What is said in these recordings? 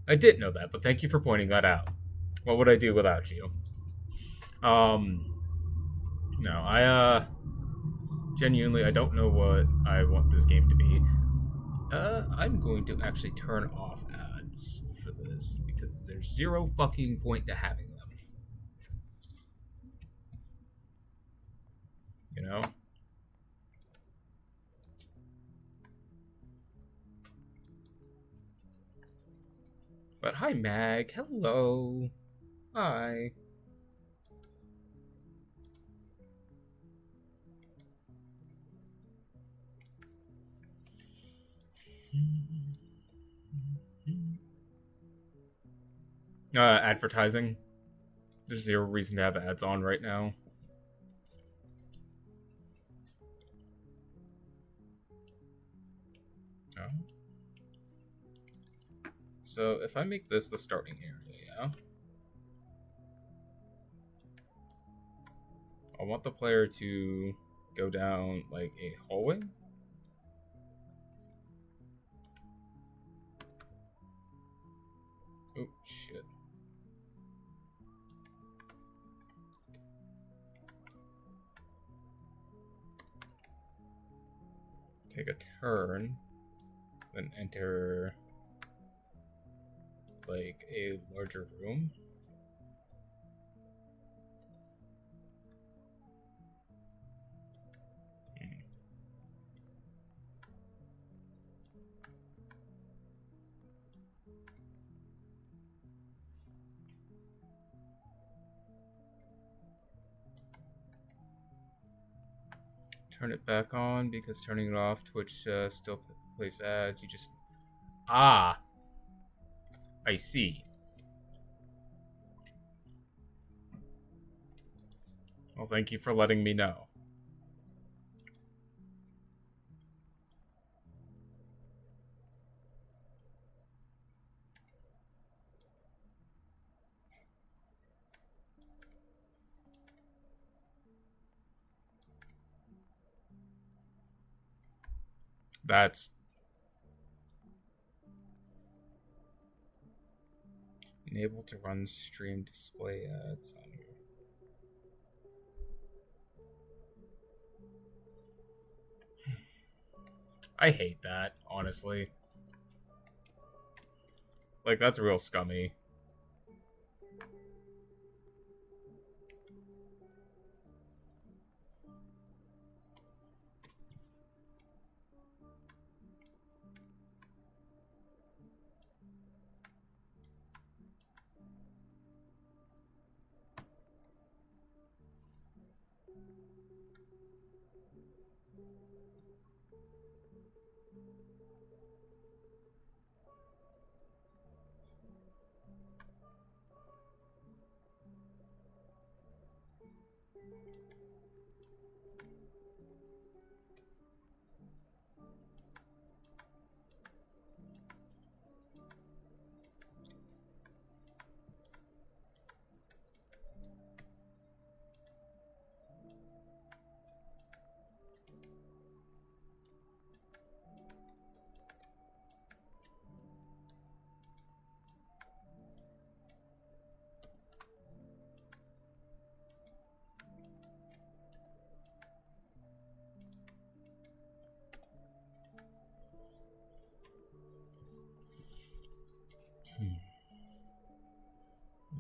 I did know that, but thank you for pointing that out. What would I do without you? Um, no, genuinely, I don't know what I want this game to be. I'm going to actually turn off ads for this because there's zero fucking point to having them. You know? But hi, Mag. Hello. Hi. Advertising. There's zero reason to have ads on right now. Oh. So if I make this the starting area, yeah? I want the player to go down like a hallway. Oh shit. Take a turn, then enter like a larger room. Turn it back on because turning it off, Twitch still plays ads. You just I see. Well, thank you for letting me know. That's enable to run stream display ads on your. I hate that, honestly. Like, that's real scummy.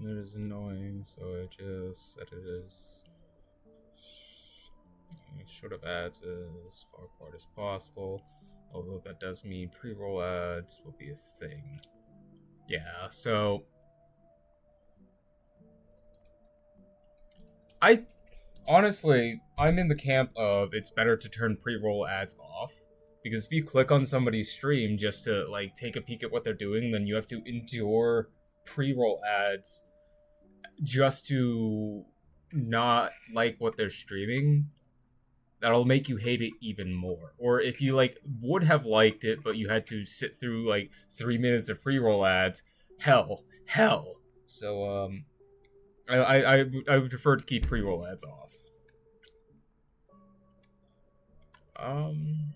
It is annoying, so I just set it as short of ads as far apart as possible. Although that does mean pre-roll ads will be a thing. Yeah, so I honestly, I'm in the camp of it's better to turn pre-roll ads off because if you click on somebody's stream just to like take a peek at what they're doing, then you have to endure pre-roll ads just to not like what they're streaming. That'll make you hate it even more. Or if you like would have liked it but you had to sit through like 3 minutes of pre-roll ads, hell. So I would prefer to keep pre-roll ads off. Um,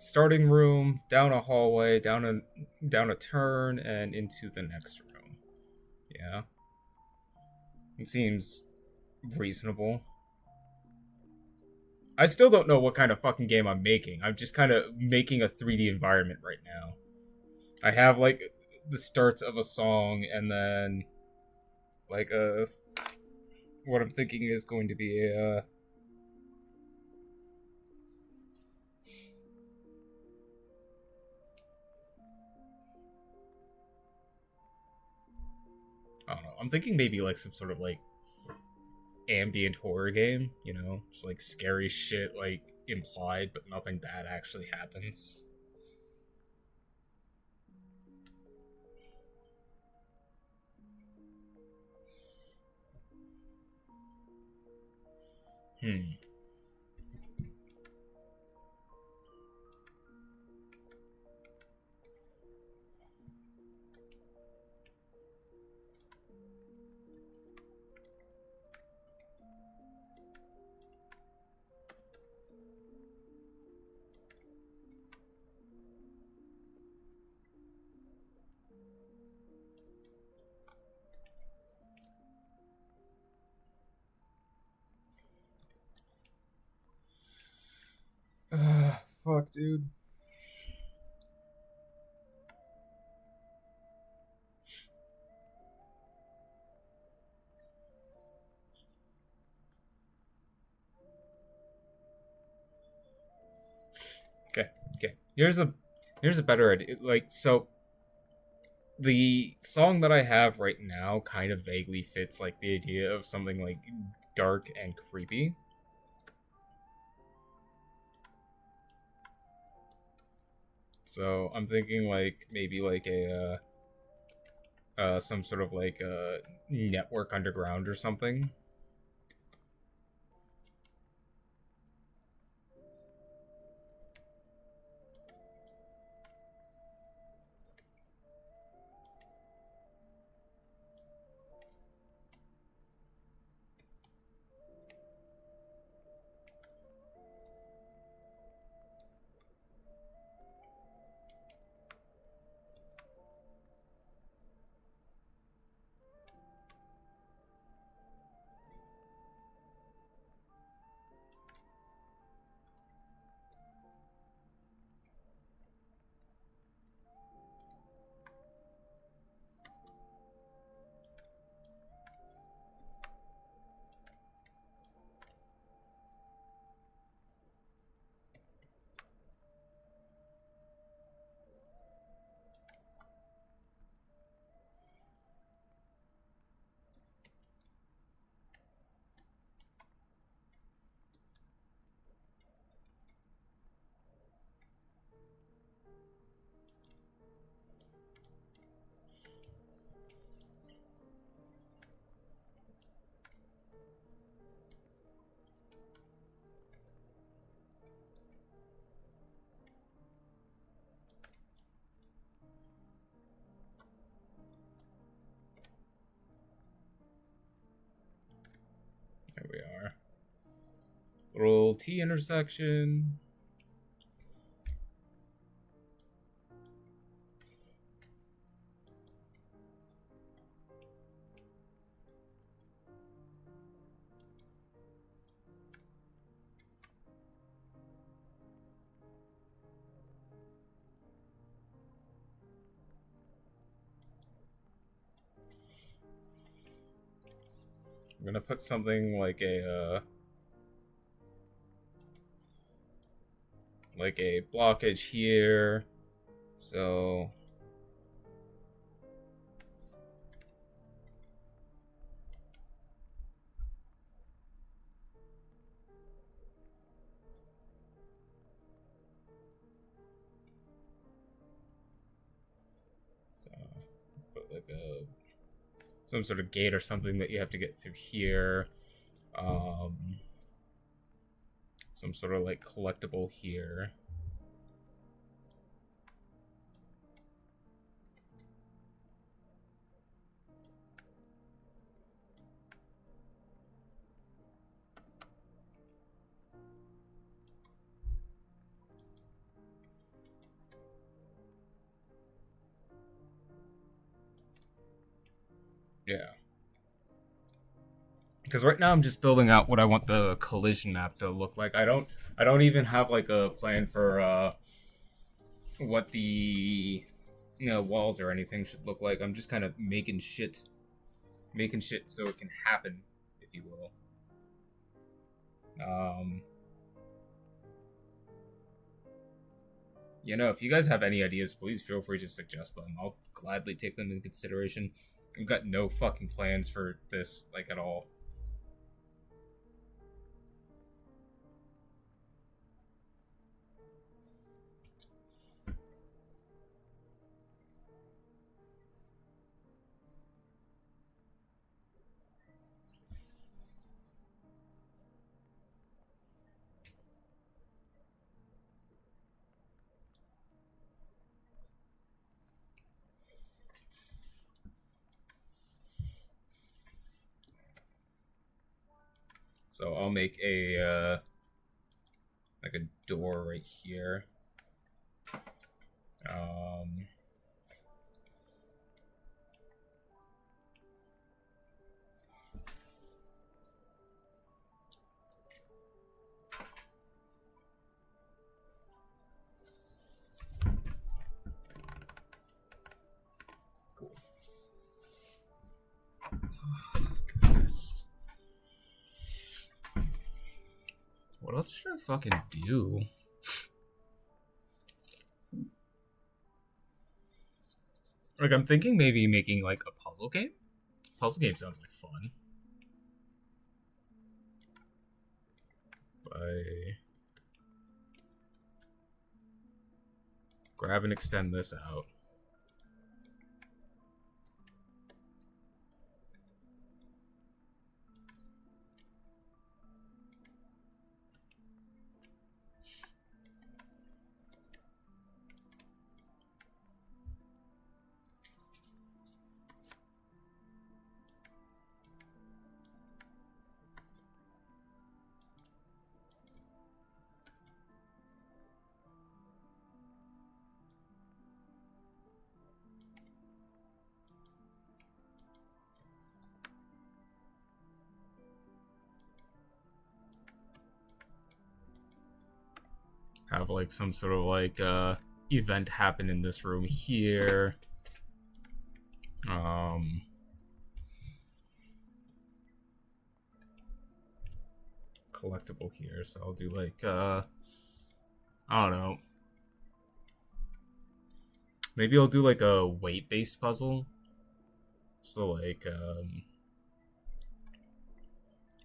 starting room, down a hallway, down a turn, and into the next room. Yeah. It seems reasonable. I still don't know what kind of fucking game I'm making. I'm just kind of making a 3D environment right now. I have like the starts of a song and then like what I'm thinking is going to be a I don't know. I'm thinking maybe like some sort of like ambient horror game, you know, just like scary shit like implied, but nothing bad actually happens. Hmm. Fuck, dude. Okay, okay. Here's a better idea. Like, so the song that I have right now kind of vaguely fits like the idea of something like dark and creepy. So I'm thinking like maybe like a some sort of like network underground or something. There we are. Little T intersection. I'm gonna put something like a blockage here. So so put like a some sort of gate or something that you have to get through here. Um, some sort of like collectible here. Yeah. Because right now I'm just building out what I want the collision map to look like. I don't even have like a plan for what the walls or anything should look like. I'm just kind of making shit so it can happen, if you will. Um, if you guys have any ideas, please feel free to suggest them. I'll gladly take them into consideration. I've got no fucking plans for this, like, at all. So I'll make a like a door right here. Um, cool. Goodness. What else should I fucking do? Like, I'm thinking maybe making like a puzzle game. Puzzle game sounds like fun. I grab and extend this out. Have like some sort of like event happen in this room here. Collectible here, so I'll do like I don't know. Maybe I'll do like a weight-based puzzle. So like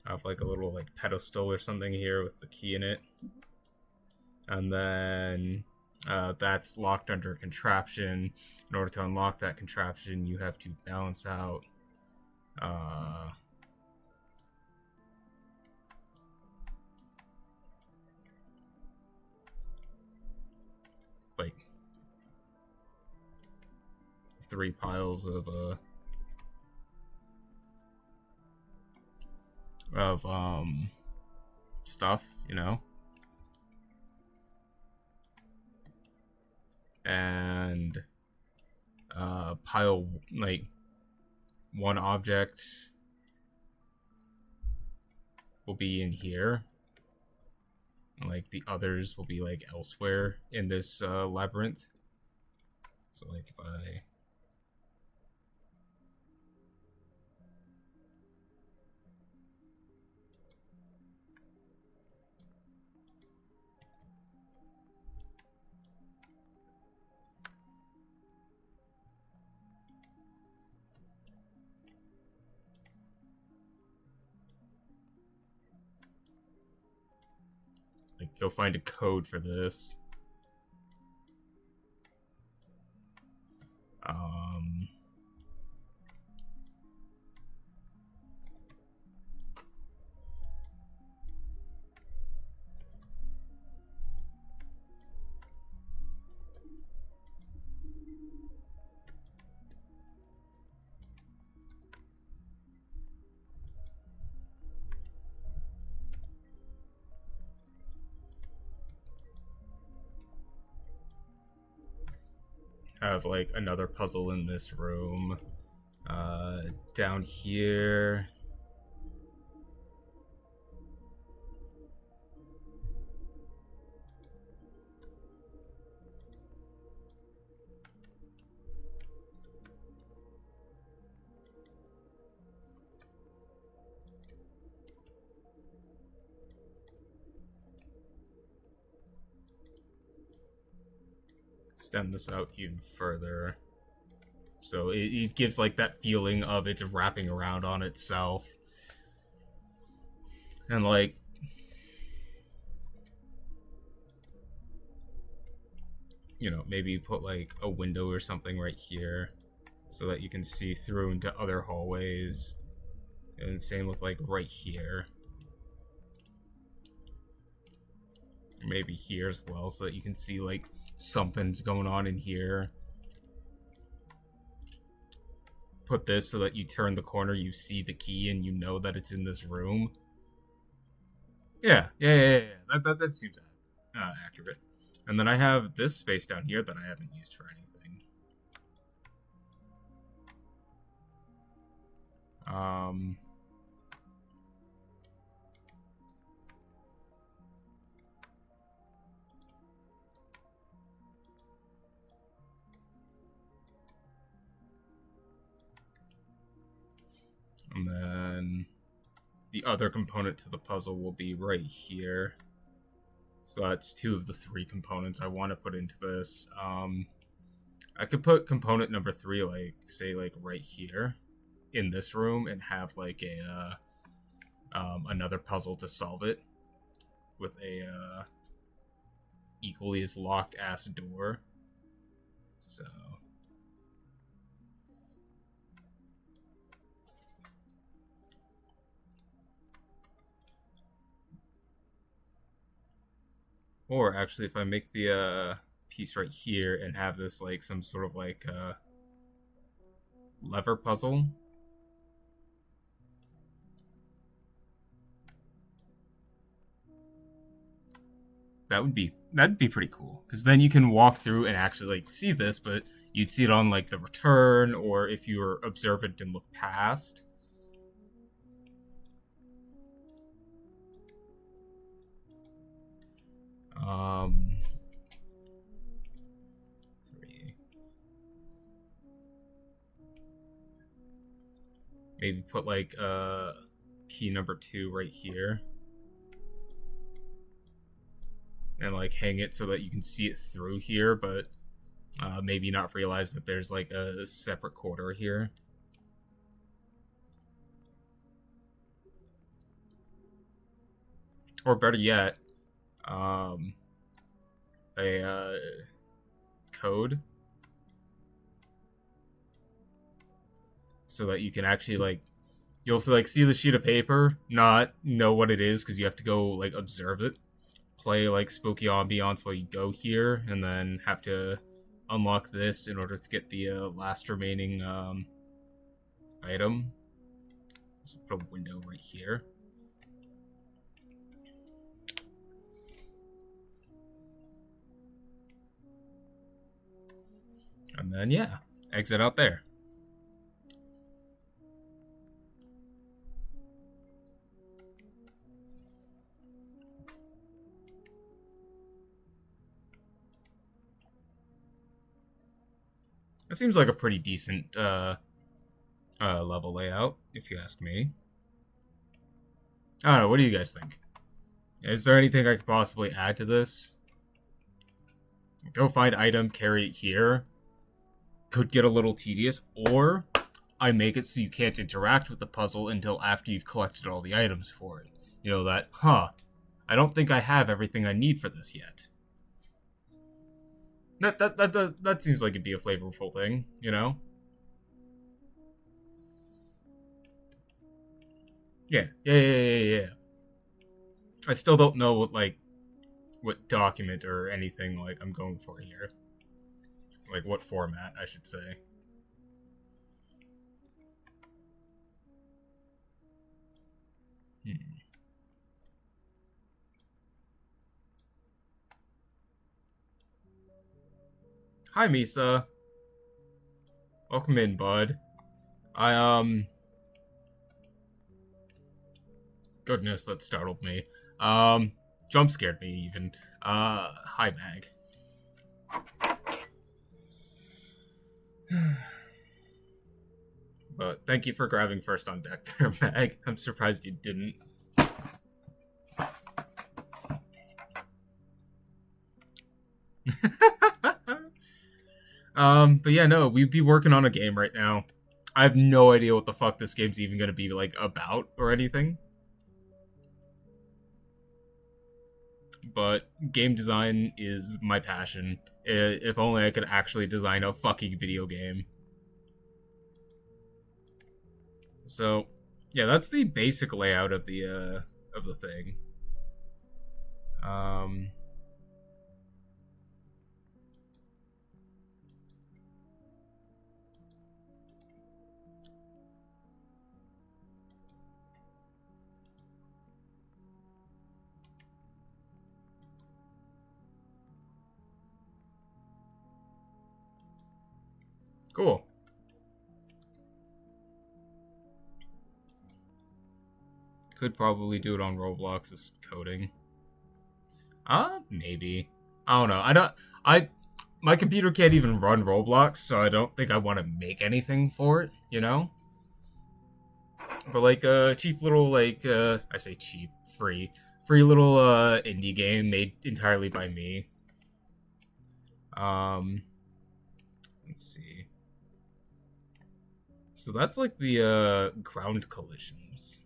I have like a little like pedestal or something here with the key in it. And then that's locked under a contraption. In order to unlock that contraption, you have to balance out like 3 piles of stuff, and pile like one object will be in here, like the others will be like elsewhere in this labyrinth. So like if I like go find a code for this. Have like another puzzle in this room. down here. Extend this out even further. So it gives like that feeling of it's wrapping around on itself. And like, you know, maybe put like a window or something right here so that you can see through into other hallways. And same with like right here. Maybe here as well so that you can see like something's going on in here. Put this so that you turn the corner, you see the key, and you know that it's in this room. Yeah. That seems accurate. And then I have this space down here that I haven't used for anything. And then the other component to the puzzle will be right here. So that's 2 of the 3 components I want to put into this. I could put component number 3, like, say, like, right here in this room and have, like, a, another puzzle to solve it with a, equally as locked-ass door. So... Or actually, if I make the piece right here and have this like some sort of like lever puzzle. That'd be pretty cool, because then you can walk through and actually like see this, but you'd see it on like the return, or if you were observant and look past. Maybe put like key number 2 right here. And like hang it so that you can see it through here, but maybe not realize that there's like a separate corridor here. Or better yet, a code. So that you can actually like, you'll like see the sheet of paper, not know what it is because you have to go like observe it, play like spooky ambiance while you go here, and then have to unlock this in order to get the last remaining item. Just put a window right here. And then yeah, exit out there. It seems like a pretty decent level layout, if you ask me. I don't know, what do you guys think? Is there anything I could possibly add to this? Go find item, carry it here. Could get a little tedious, or I make it so you can't interact with the puzzle until after you've collected all the items for it. You know, that, I don't think I have everything I need for this yet. That seems like it'd be a flavorful thing, you know? Yeah. I still don't know what document or anything like I'm going for here. Like what format, I should say. Hi, Misa. Welcome in, bud. I Goodness, that startled me. Jump scared me even. Hi, Mag. But thank you for grabbing first on deck there, Mag. I'm surprised you didn't. But yeah, no, we'd be working on a game right now. I have no idea what the fuck this game's even gonna be like about or anything. But game design is my passion. If only I could actually design a fucking video game. So, yeah, that's the basic layout of the thing. Um, cool. Could probably do it on Roblox as coding. Maybe. I don't know. I my computer can't even run Roblox, so I don't think I want to make anything for it, you know? But like a cheap little I say cheap, free little indie game made entirely by me. Um let's see. So that's like the ground collisions.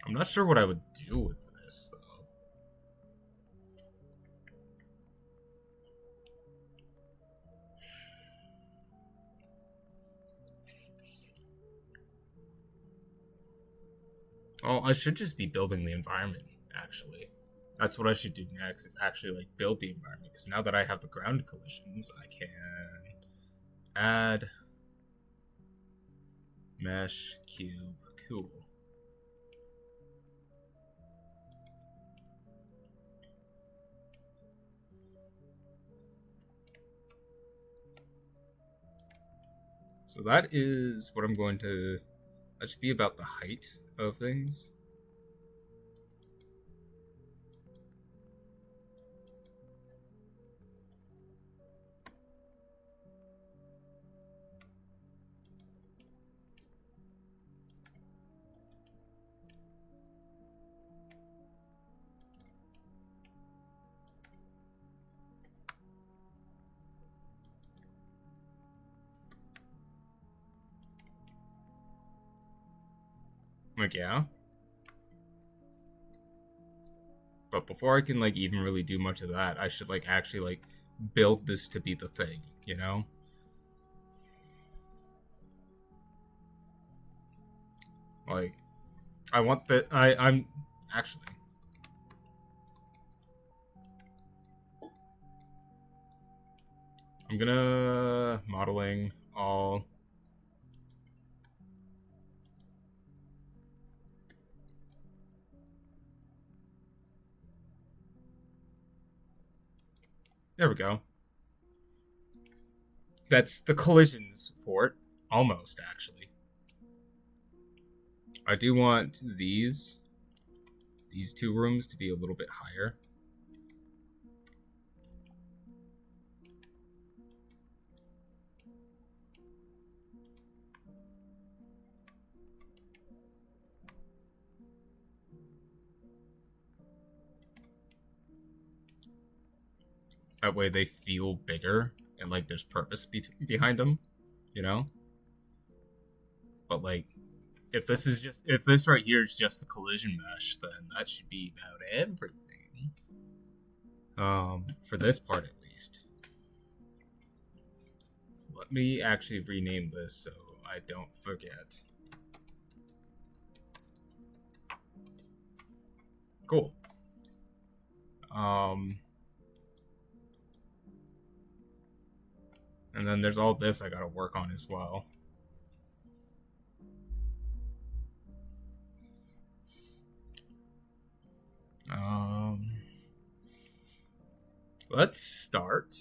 I'm not sure what I would do with this though. Oh, I should just be building the environment, actually. That's what I should do next, is actually like build the environment. Because now that I have the ground collisions, I can add mesh cube. Cool. So that is what I'm going to. That should be about the height of things. Like, yeah. But before I can like even really do much of that, I should like actually like build this to be the thing, you know? Like I want that I'm actually I'm gonna modeling all. There we go. That's the collisions for it. Almost, actually. I do want these two rooms to be a little bit higher. That way they feel bigger and like there's purpose behind them, you know? But like if this right here is just the collision mesh, then that should be about everything. For this part at least. So let me actually rename this so I don't forget. Cool. And then there's all this I gotta work on as well. Let's start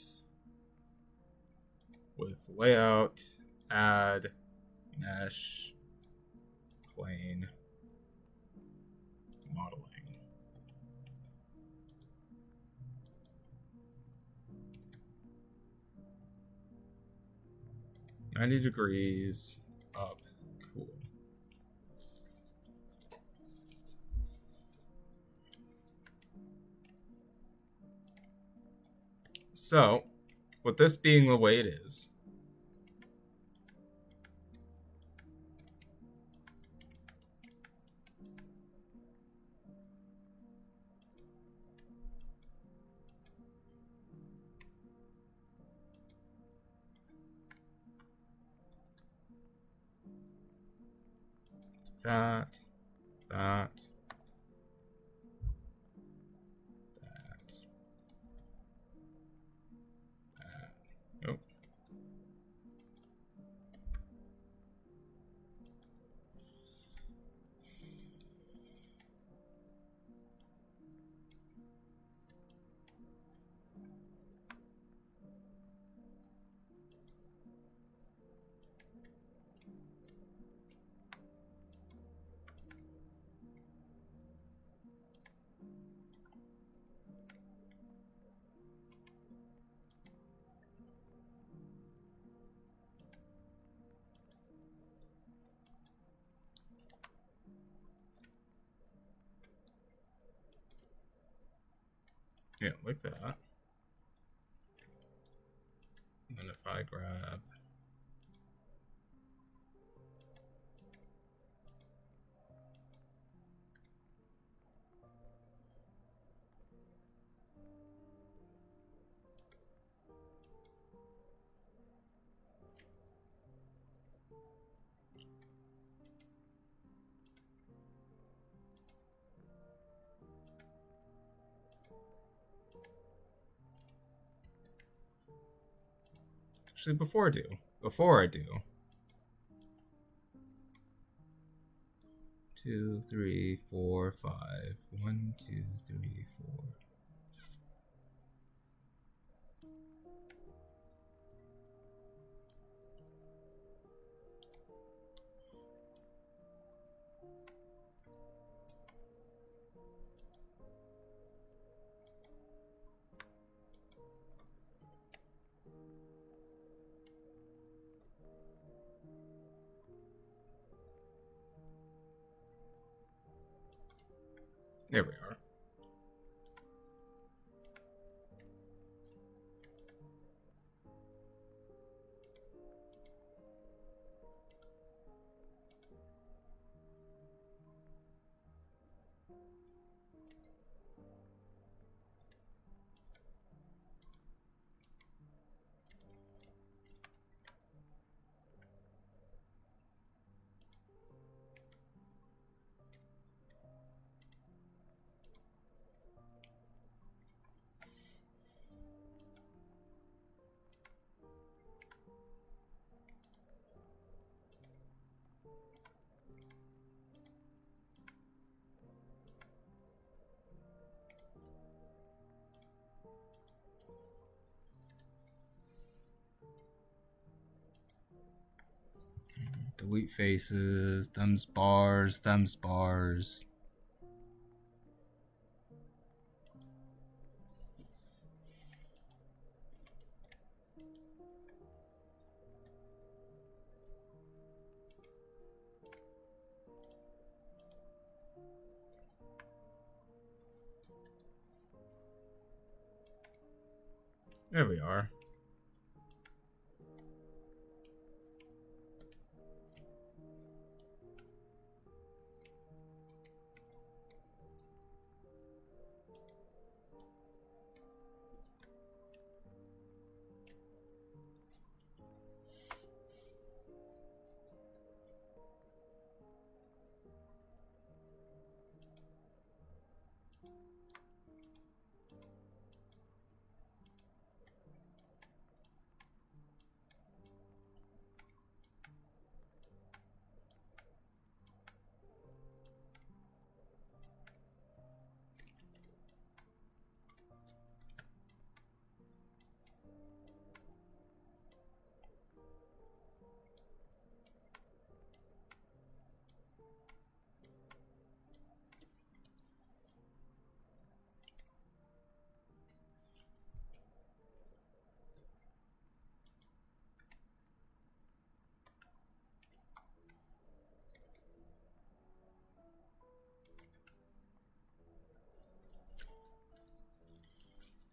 with layout, add, mesh, plane, modeling. 90 degrees up. Cool. So, with this being the way it is, that, that, oh. Yeah, like that. And then if I grab actually before I do 2, 3, 4, 5. 1, 2, 3, 4. There we are. Delete faces, thumbs bars, thumbs bars. There we are.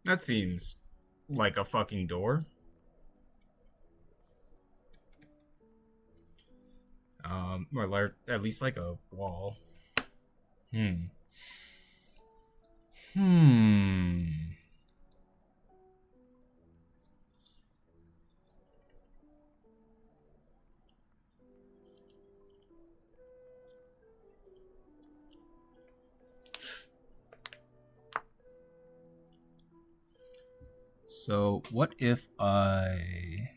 That seems like a fucking door. Or at least like a wall. Hmm. Hmm. So, what if I...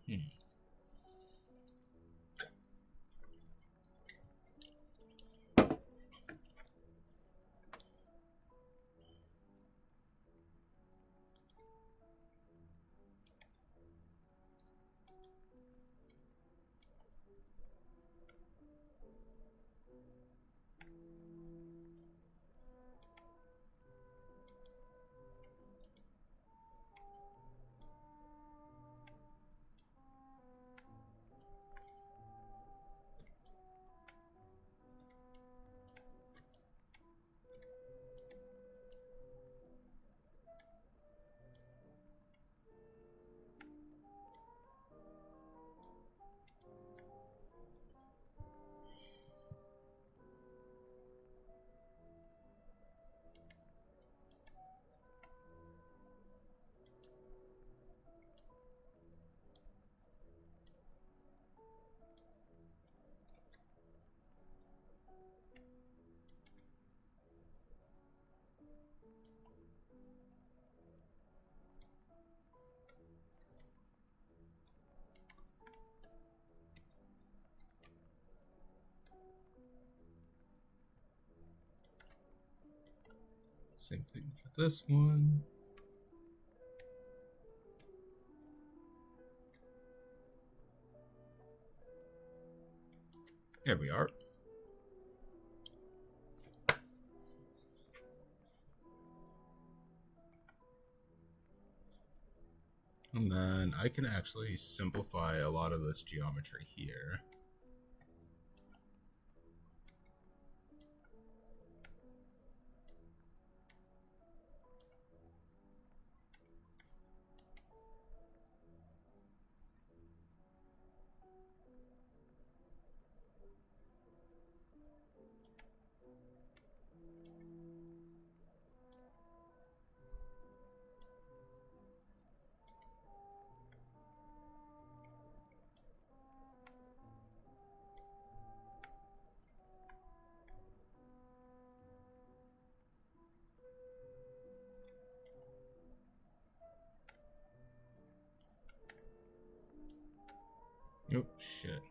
Hmm. Same thing for this one. There we are. And then I can actually simplify a lot of this geometry here. Oh, shit.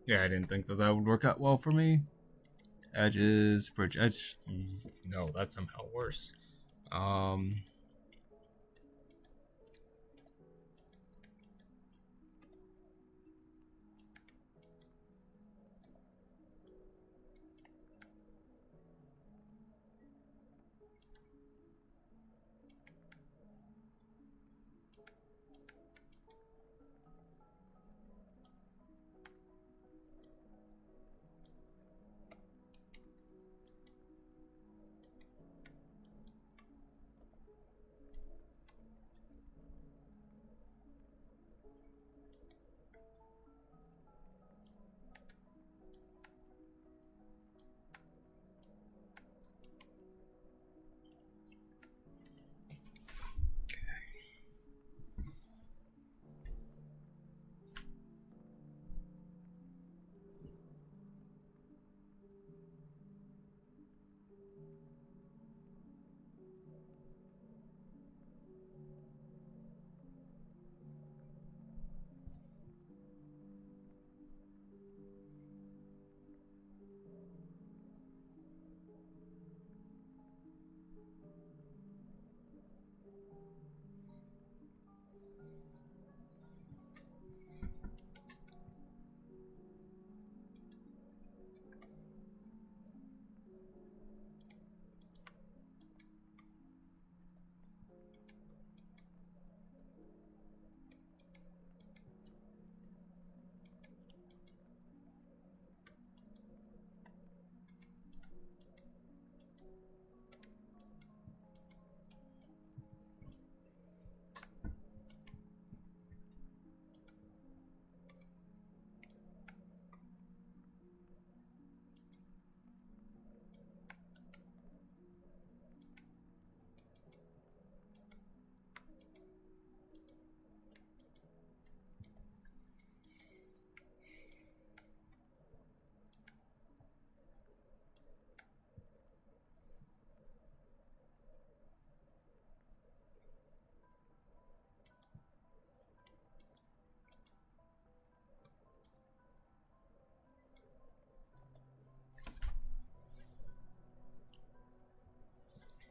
Yeah, I didn't think that that would work out well for me. Edges, bridge edge. No, that's somehow worse.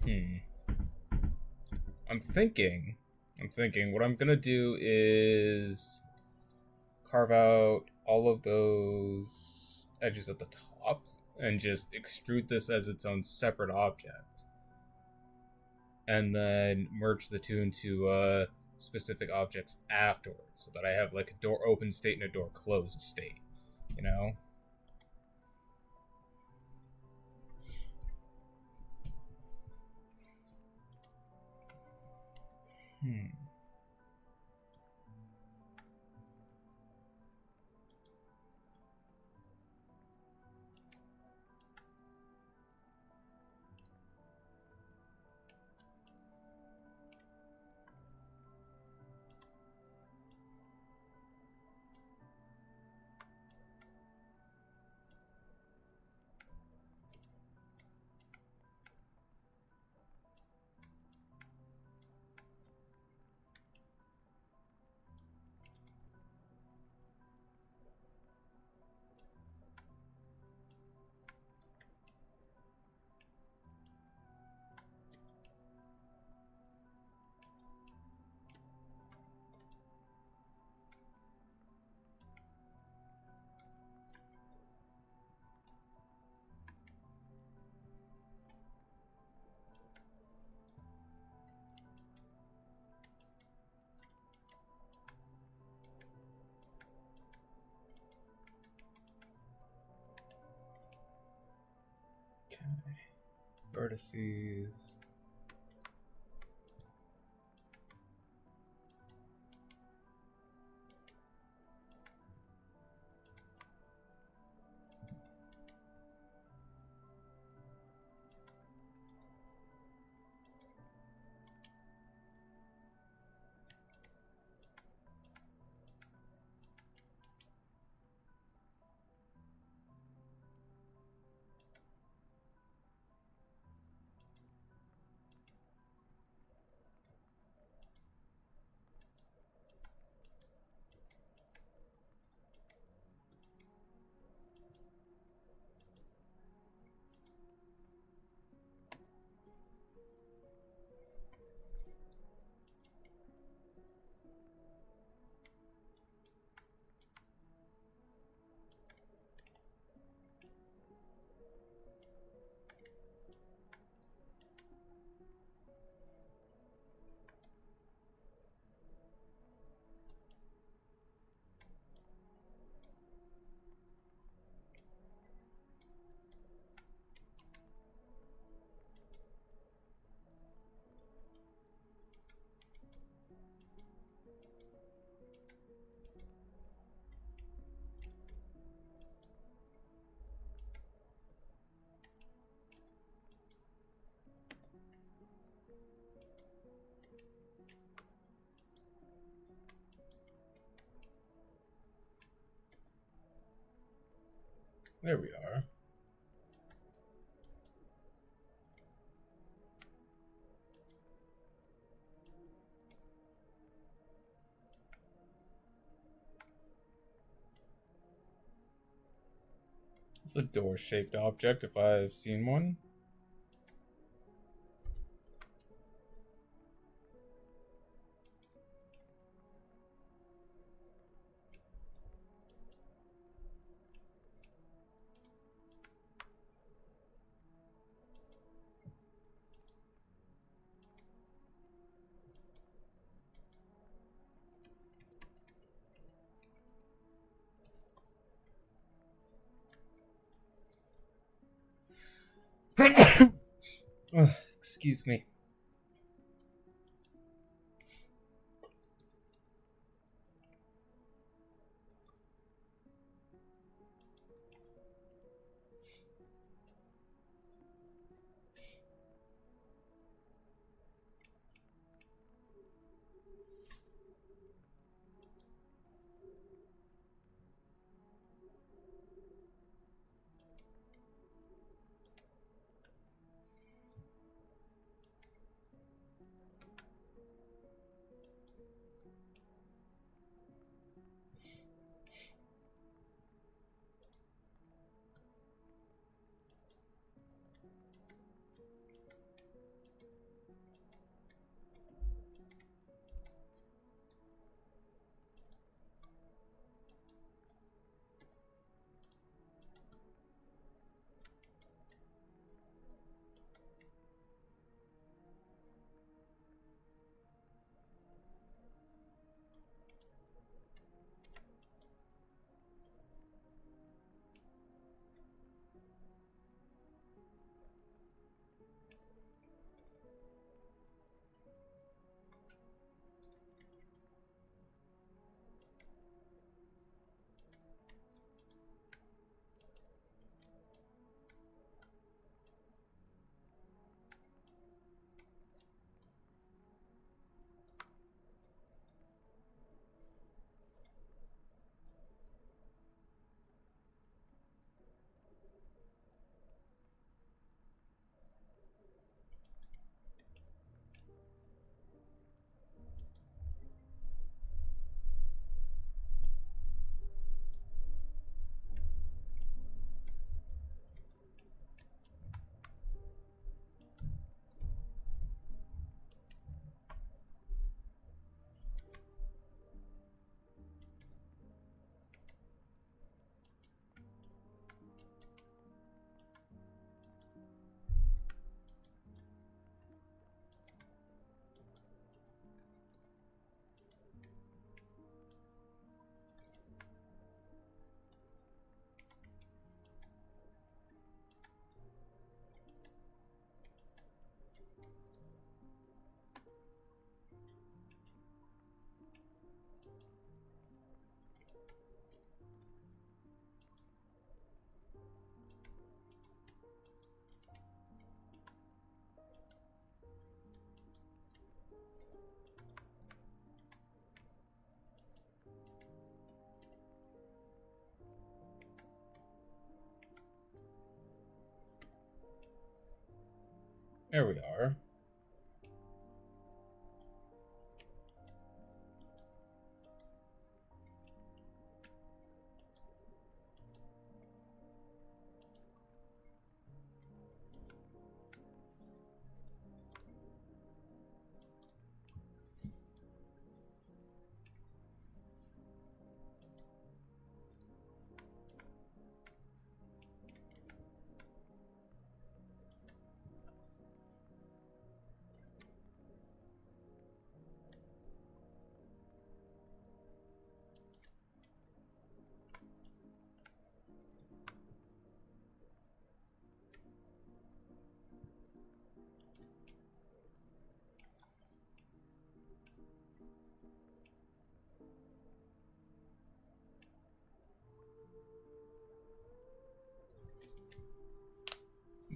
Hmm. I'm thinking what I'm gonna do is carve out all of those edges at the top and just extrude this as its own separate object. And then merge the two into specific objects afterwards so that I have like a door open state and a door closed state, you know? Hmm. Okay. Vertices. There we are. It's a door-shaped object if I've seen one. Excuse me. There we are.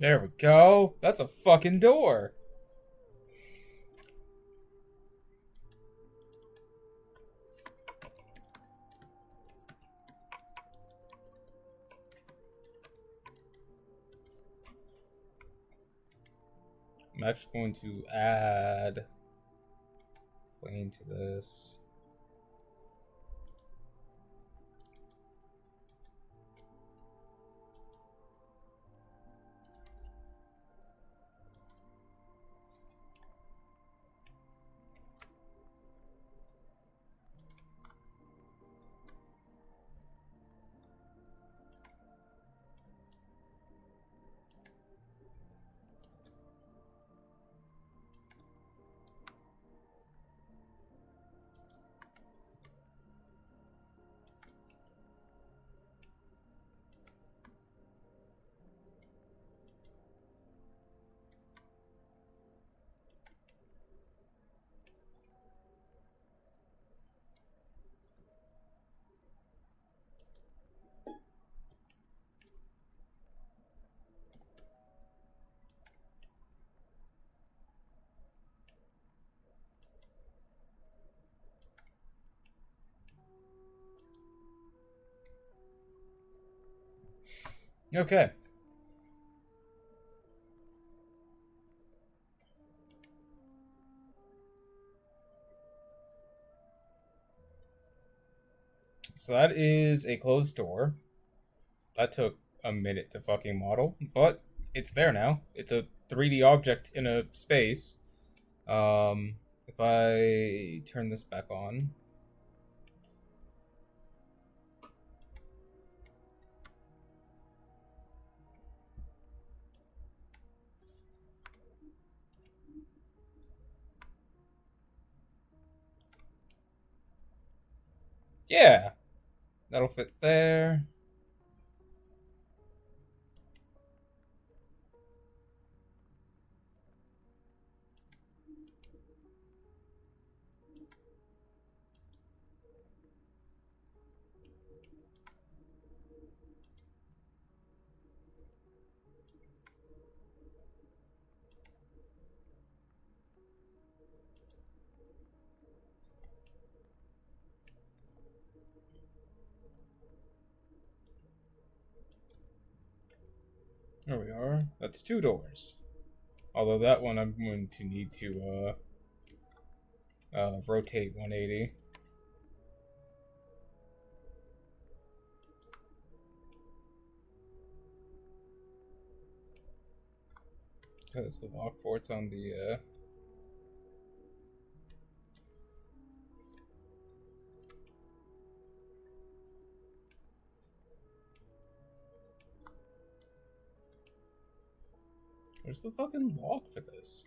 There we go. That's a fucking door. I'm actually going to add plane to this. Okay. So that is a closed door. That took a minute to fucking model, but it's there now. It's a 3D object in a space. If I turn this back on. Yeah, that'll fit there. There we are. That's 2 doors. Although that one I'm going to need to rotate 180. Because the lock port's on the Where's the fucking lock for this?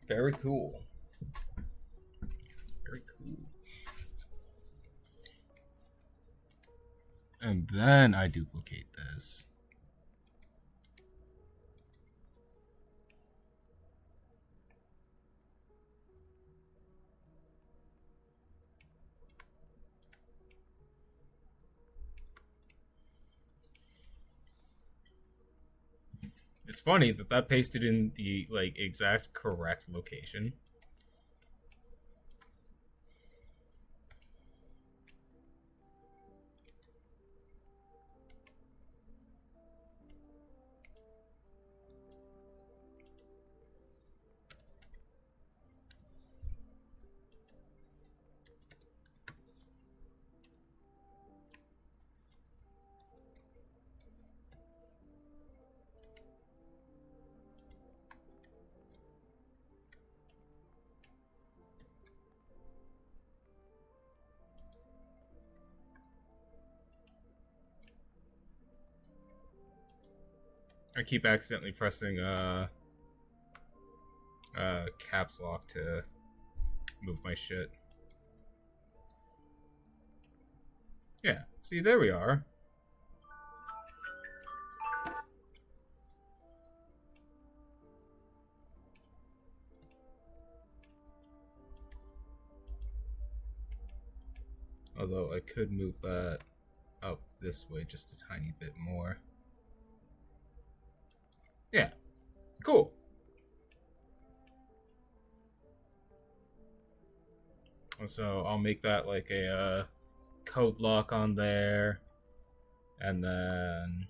Very cool. Very cool. And then I duplicate this. It's funny that that pasted in the like exact correct location. I keep accidentally pressing caps lock to move my shit. Yeah, see, there we are. Although I could move that up this way just a tiny bit more. Yeah, cool. So I'll make that like a code lock on there, and then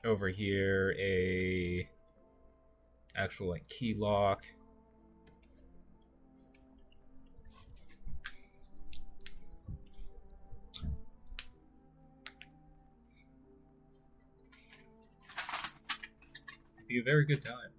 over here a actual like key lock. Be a very good time.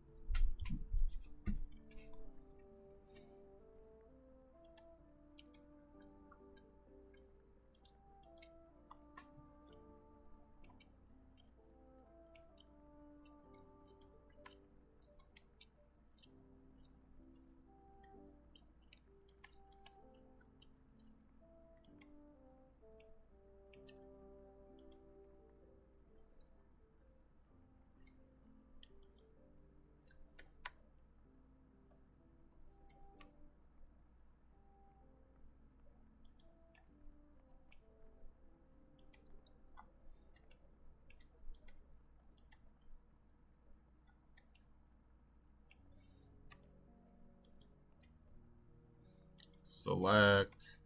Select.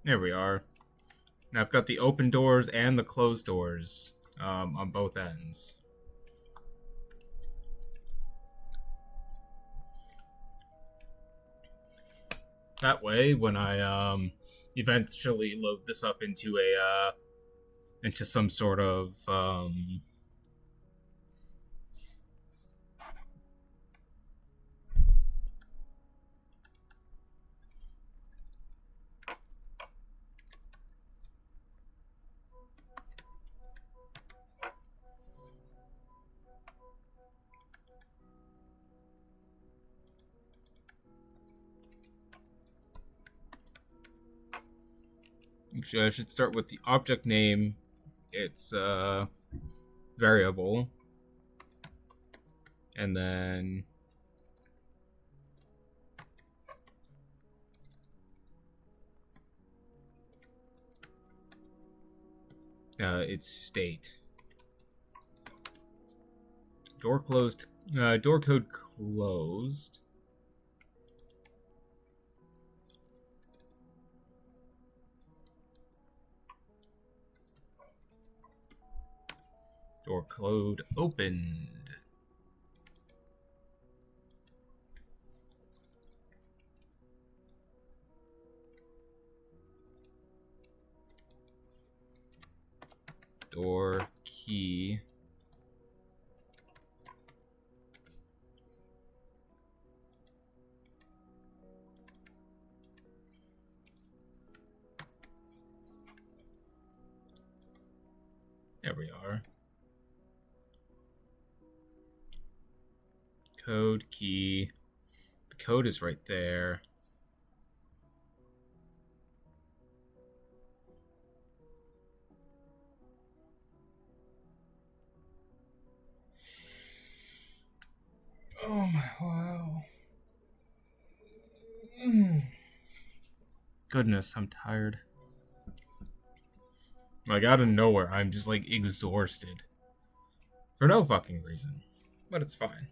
There we are. Now I've got the open doors and the closed doors on both ends. That way, when I eventually load this up into into some sort of actually, I should start with the object name. It's variable, and then its state. Door closed. Door code closed. Door code opened. Door key. There we are. Code key. The code is right there. Oh my wow. Goodness, I'm tired. Like, out of nowhere, I'm just like exhausted. For no fucking reason. But it's fine.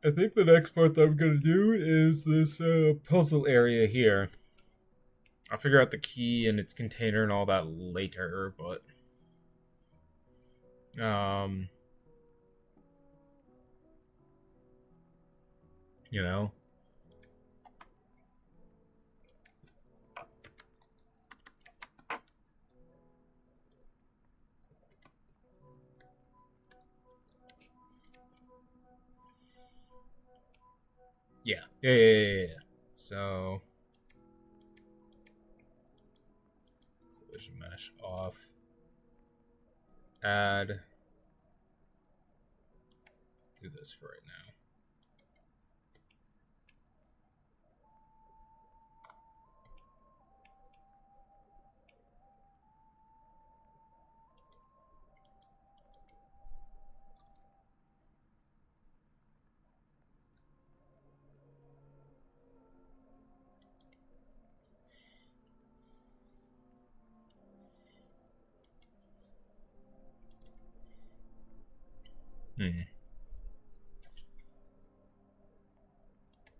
I think the next part that I'm gonna do is this puzzle area here. I'll figure out the key and its container and all that later, but you know. Yeah. So collision mesh off. Add. Do this for right now.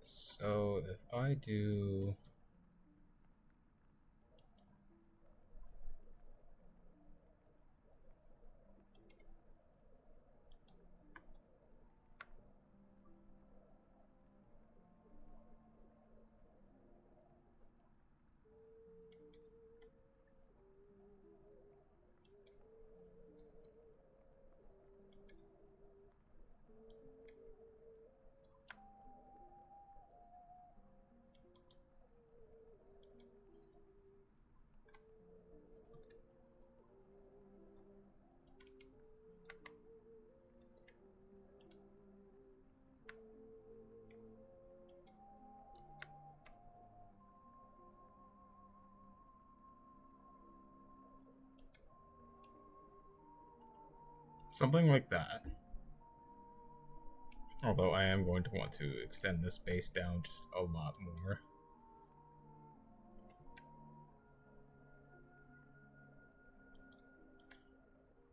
So if I do Something like that. Although I am going to want to extend this base down just a lot more.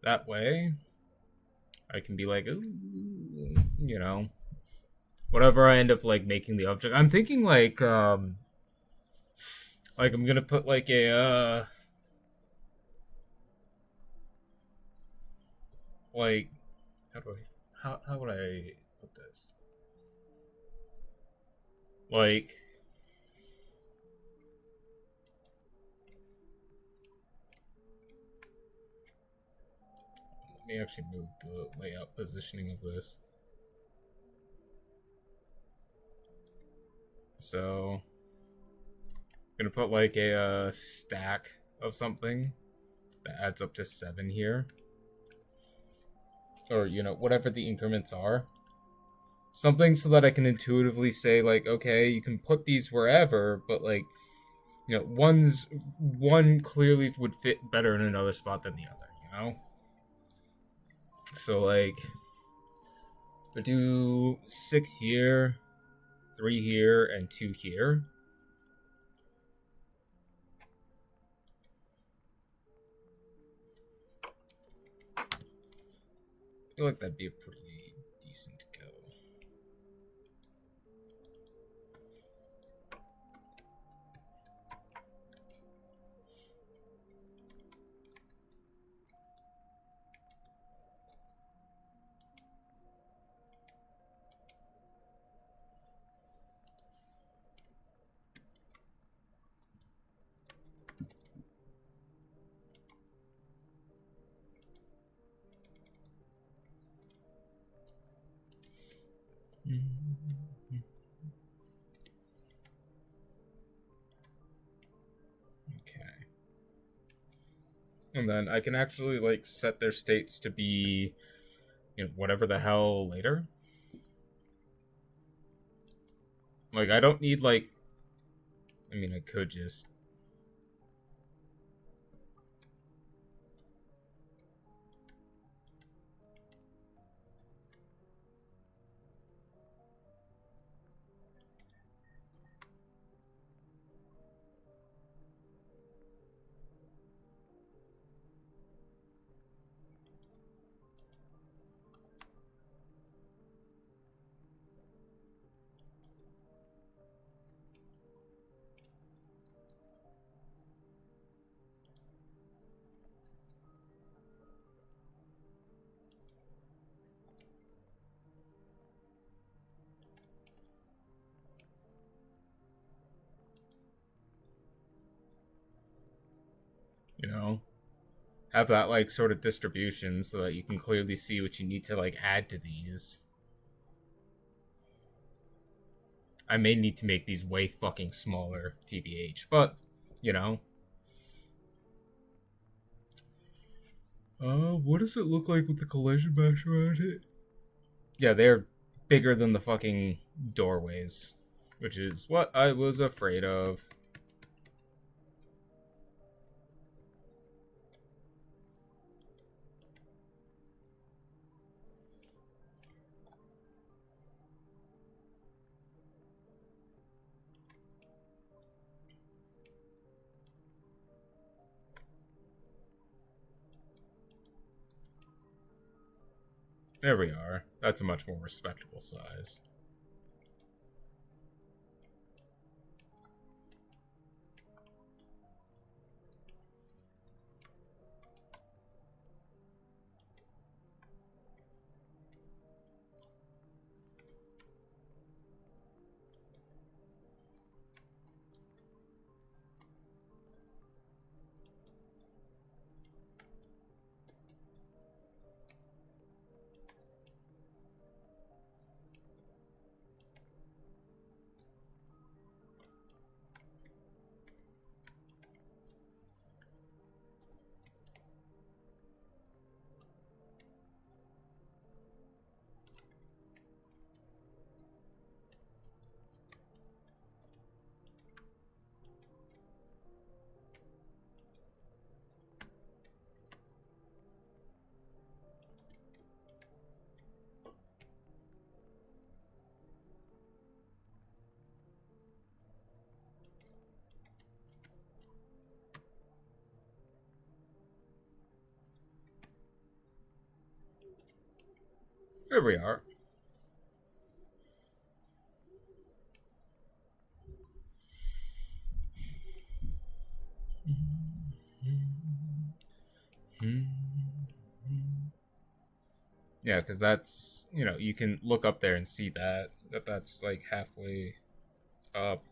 That way, I can be like, ooh, you know, whatever I end up like making the object. I'm thinking like I'm gonna put like a like how would I put this? Like let me actually move the layout positioning of this. So I'm gonna put like a stack of something that adds up to 7 here. Or, you know, whatever the increments are. Something so that I can intuitively say, like, okay, you can put these wherever, but, like, you know, one clearly would fit better in another spot than the other, you know? So, like, we do 6 here, 3 here, and 2 here. I feel like that'd be a pretty decent go. Okay. And then I can actually, like, set their states to be, you know, whatever the hell later. Like, I don't need, like... I mean, I could just... You know, have that like sort of distribution so that you can clearly see what you need to like add to these. I may need to make these way fucking smaller, TBH, but you know. What does it look like with the collision mesh around it? Yeah, they're bigger than the fucking doorways, which is what I was afraid of. There we are. That's a much more respectable size. There we are. Yeah, because that's, you know, you can look up there and see that's like halfway up.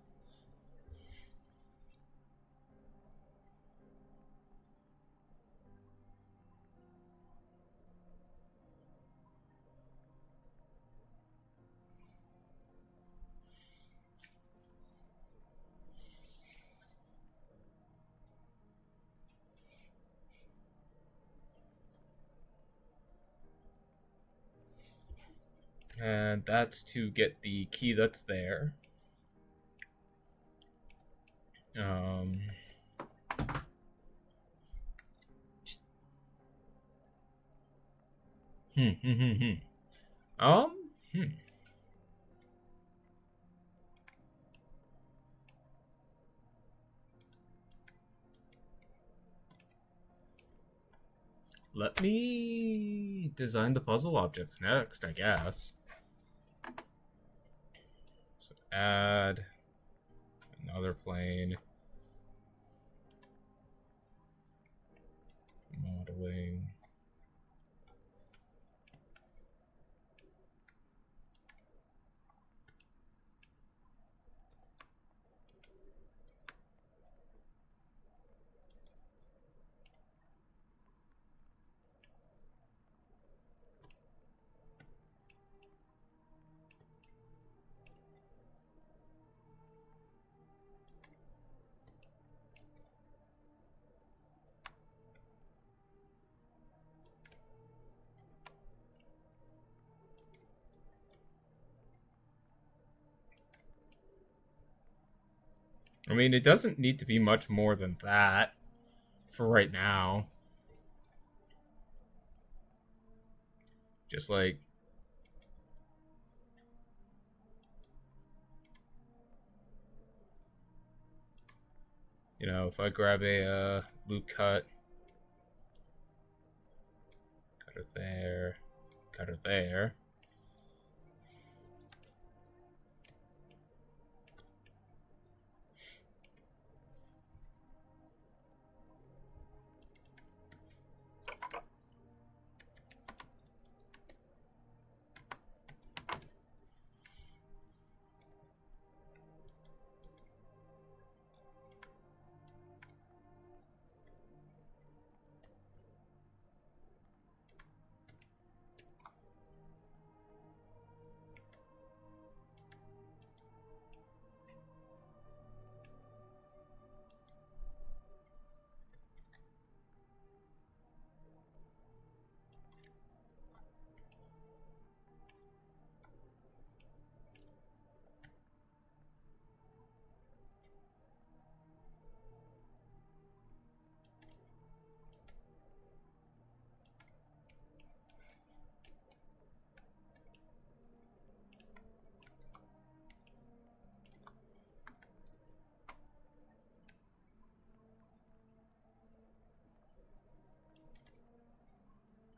And that's to get the key that's there. Um, hmm, hmm, hmm, hmm. Hmm. Let me design the puzzle objects next, I guess. So add another plane. Modeling. I mean, it doesn't need to be much more than that for right now. Just like, you know, if I grab a loop cut, cut it there, cut it there.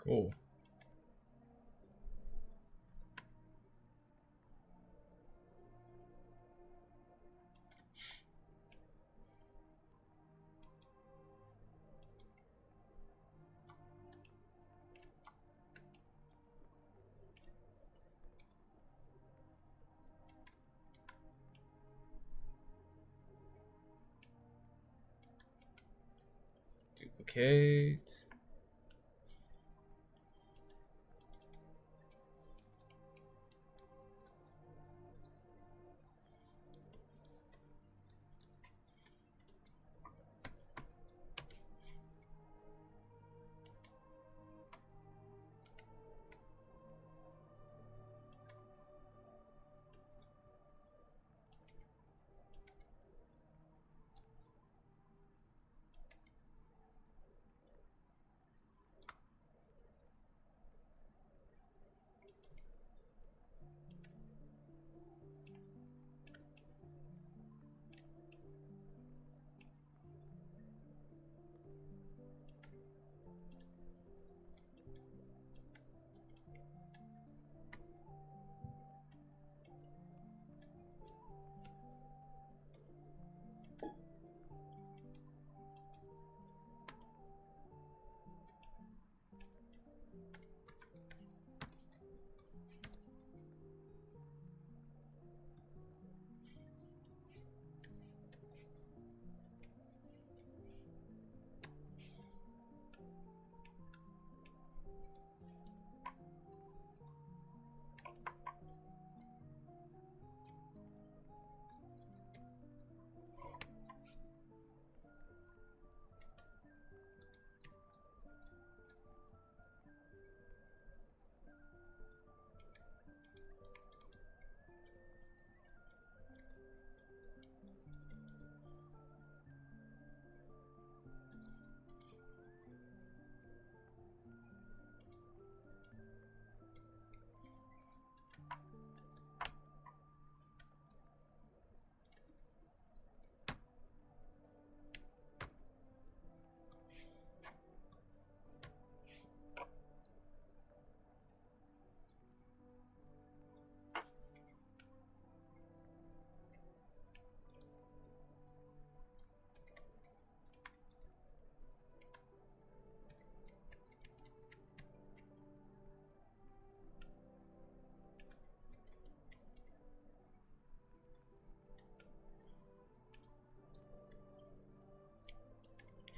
Cool. Duplicate.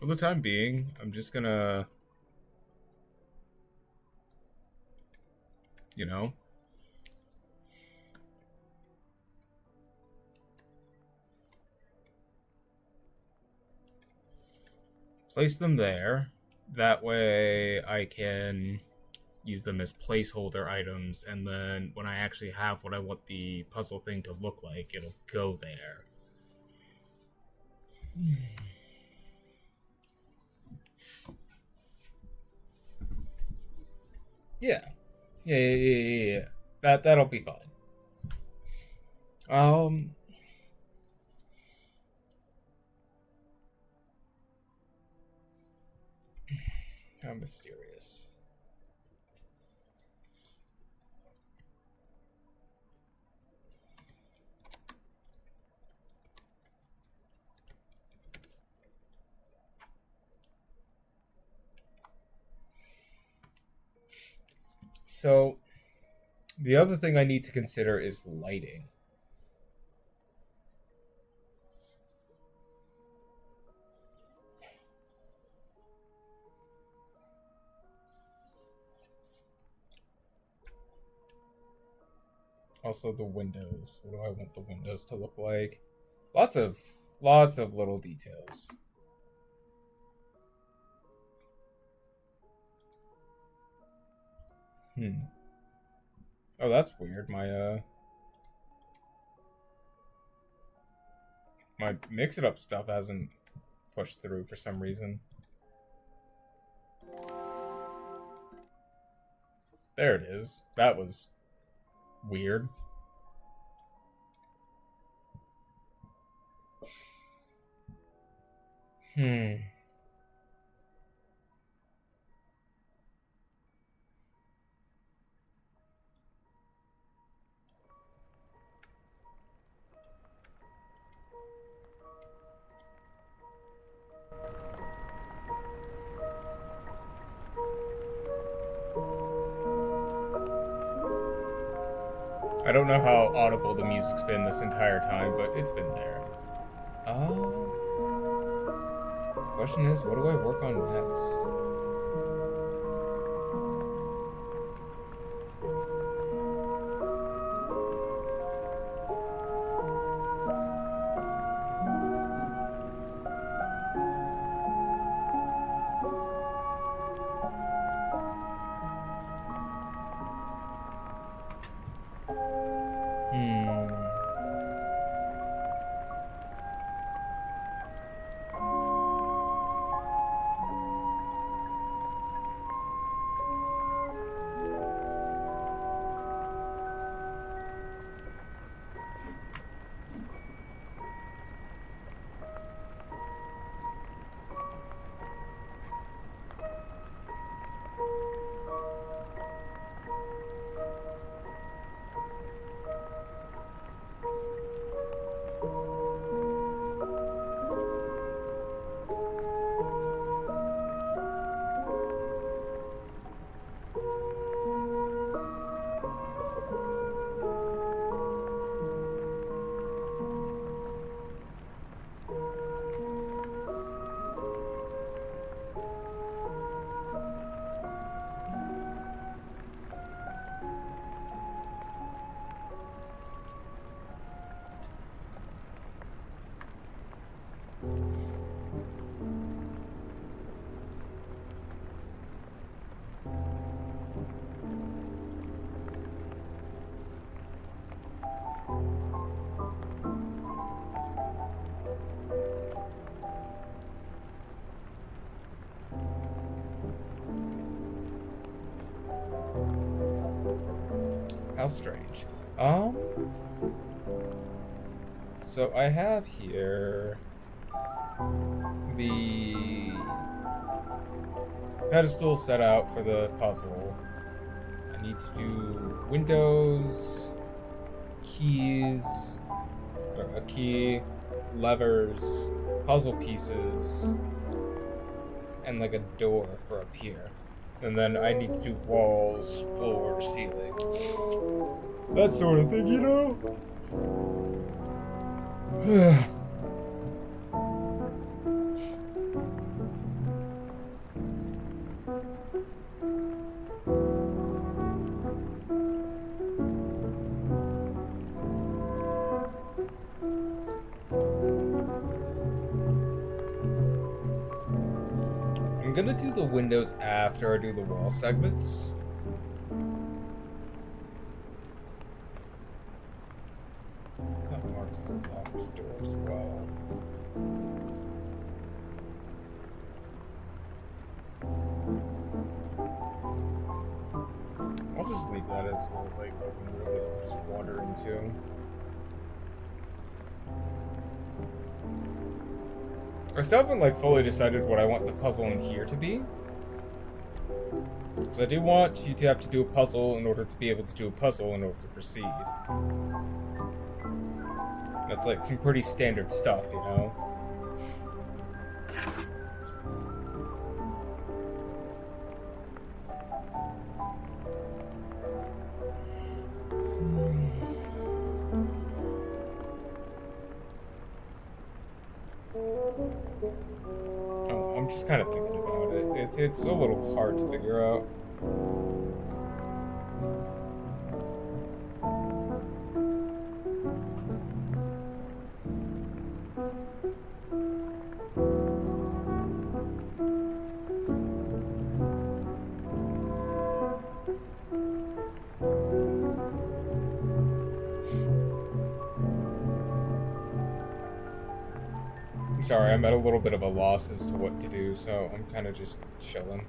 For the time being, I'm just gonna, you know, place them there. That way I can use them as placeholder items, and then when I actually have what I want the puzzle thing to look like, it'll go there. Yeah. Yeah. That'll be fine. How mysterious. So, the other thing I need to consider is lighting. Also, the windows. What do I want the windows to look like? Lots of little details. Oh, that's weird. My Mix It Up stuff hasn't pushed through for some reason. There it is. That was weird. I don't know how audible the music's been this entire time, but it's been there. Question is, what do I work on next? How strange. So I have here the pedestal set out for the puzzle. I need to do windows, keys, or a key, levers, puzzle pieces, and like a door for up here. And then I need to do walls, floor, ceiling. That sort of thing, you know? I'm gonna do the windows after I do the wall segments. That marks as a locked door as well. I'll just leave that as a like open room that you can just wander into. I still haven't like fully decided what I want the puzzle in here to be. Because I do want you to have to do a puzzle in order to be able to do a puzzle in order to proceed. That's like some pretty standard stuff, you know? Oh, I'm just kind of thinking about it. It's a little hard to figure out. Sorry, I'm at a little bit of a loss as to what to do, so I'm kind of just chilling.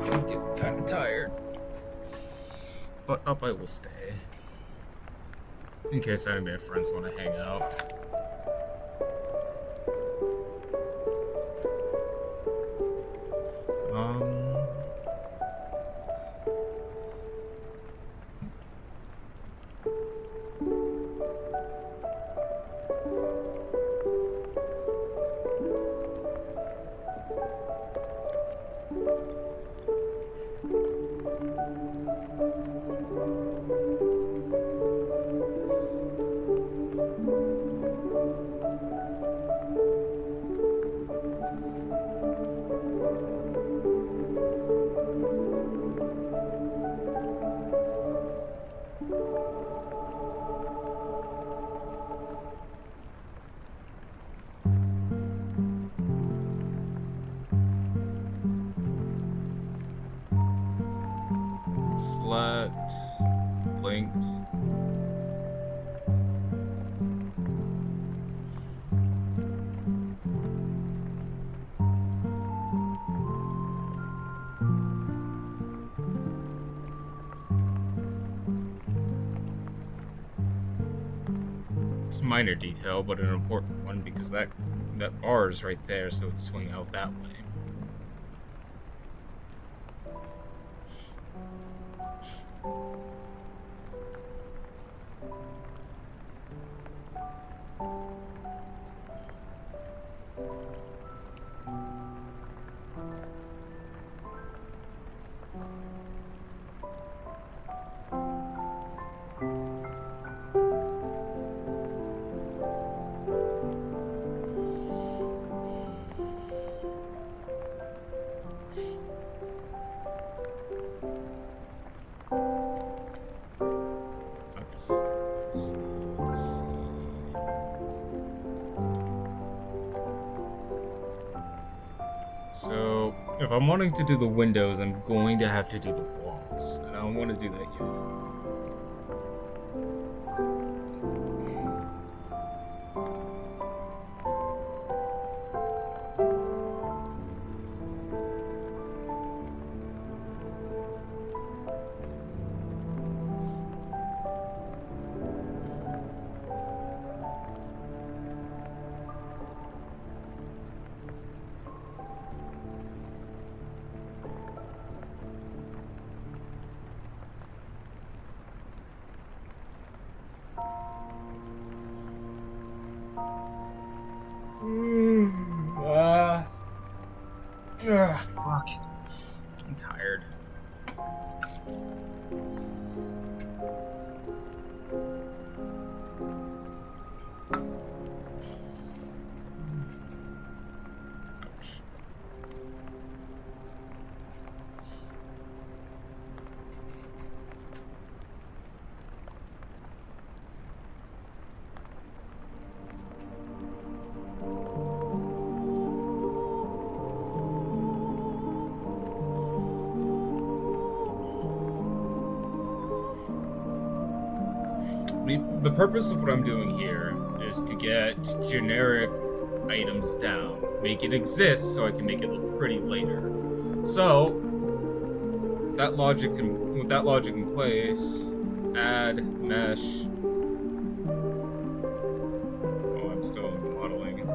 I'm getting kind of tired, but up I will stay in case any of my friends want to hang out. Select, linked. It's a minor detail, but an important one because that bar is right there, so it'd swing out that way. So, if I'm wanting to do the windows, I'm going to have to do the walls. And I don't want to do that yet. Fuck. I'm tired. Ouch. The purpose of what I'm doing here is to get generic items down, make it exist so I can make it look pretty later. So, with that logic in place, add mesh. Oh, I'm still modeling.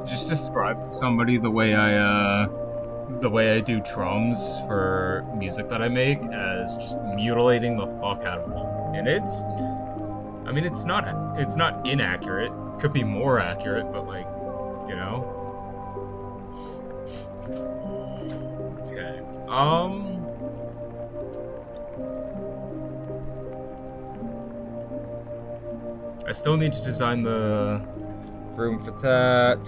Just describe to somebody the way I do drums for music that I make as just mutilating the fuck out of them. And I mean, it's not inaccurate. Could be more accurate, but like, you know. Okay. I still need to design the room for that.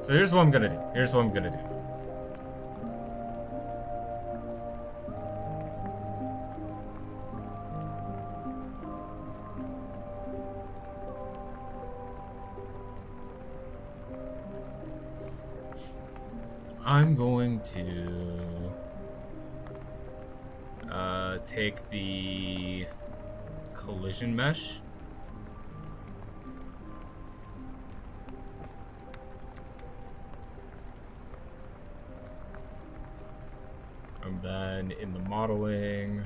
So here's what I'm gonna do. I'm going to take the collision mesh. And then in the modeling,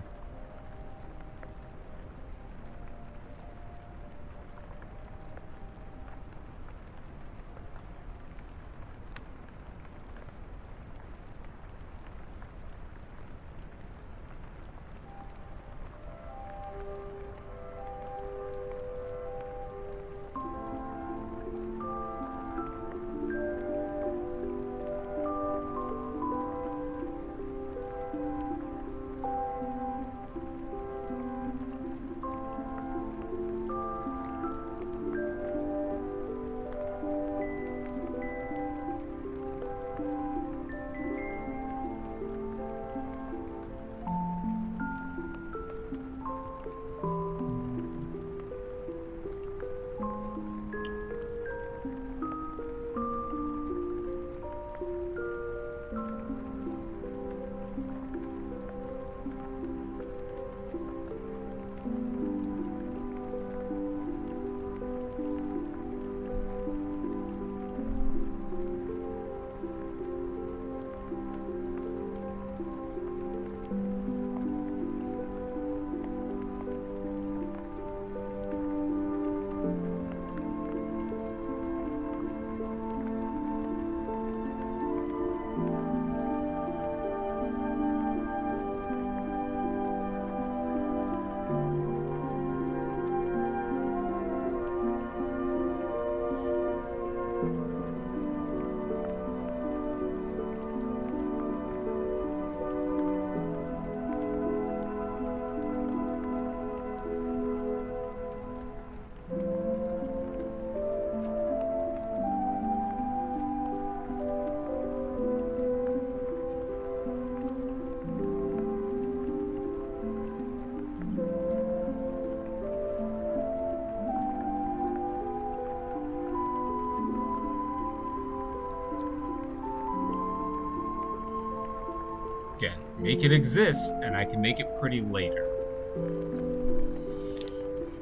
again, make it exist, and I can make it pretty later.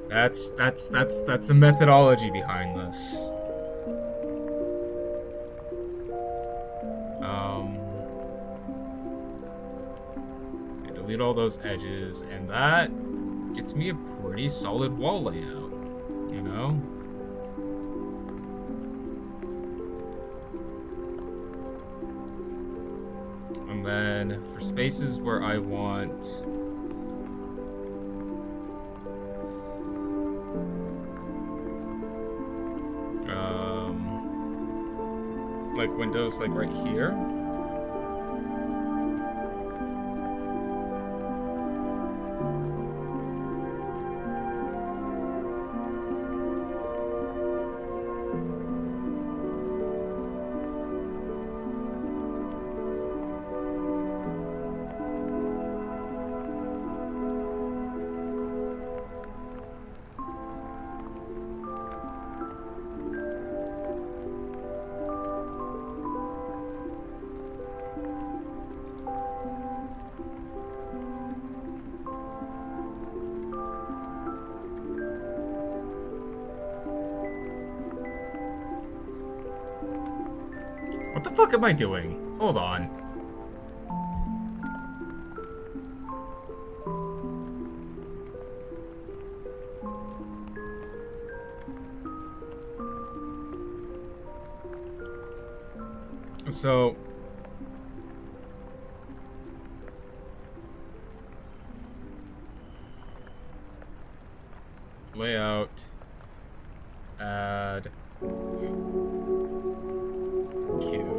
That's the methodology behind this. I delete all those edges, and that gets me a pretty solid wall layout, you know? then for spaces where I want like windows like right here. What the fuck am I doing? Hold on. So layout, add queue.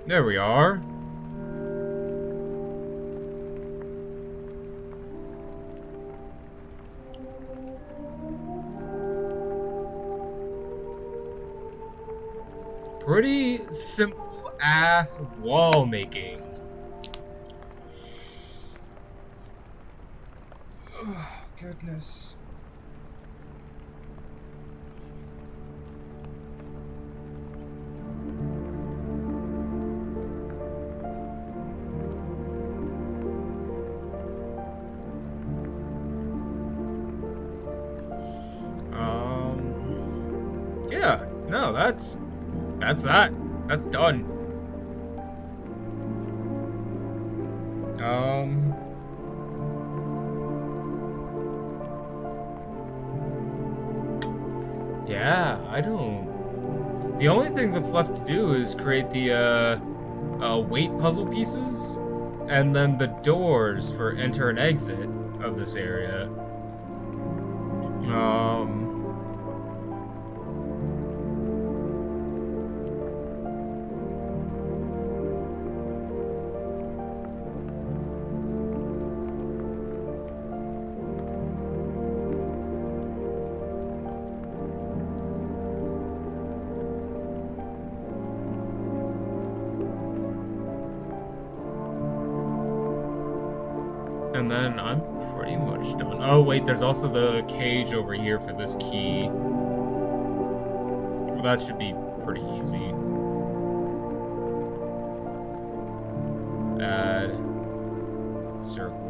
There we are. Pretty simple ass wall making. Oh, goodness. Yeah, no, that's that. That's done. Yeah, I don't. The only thing that's left to do is create the weight puzzle pieces, and then the doors for enter and exit of this area. And then I'm pretty much done. Oh, wait, there's also the cage over here for this key. Well, that should be pretty easy. Add circle.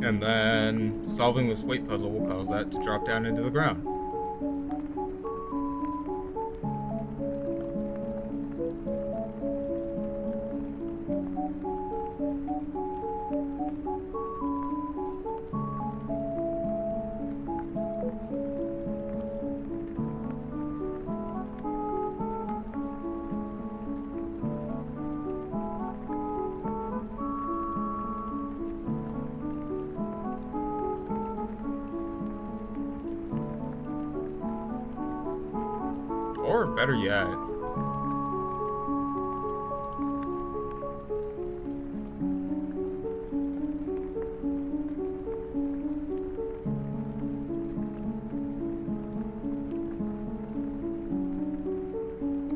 And then solving this weight puzzle will cause that to drop down into the ground. Or better yet,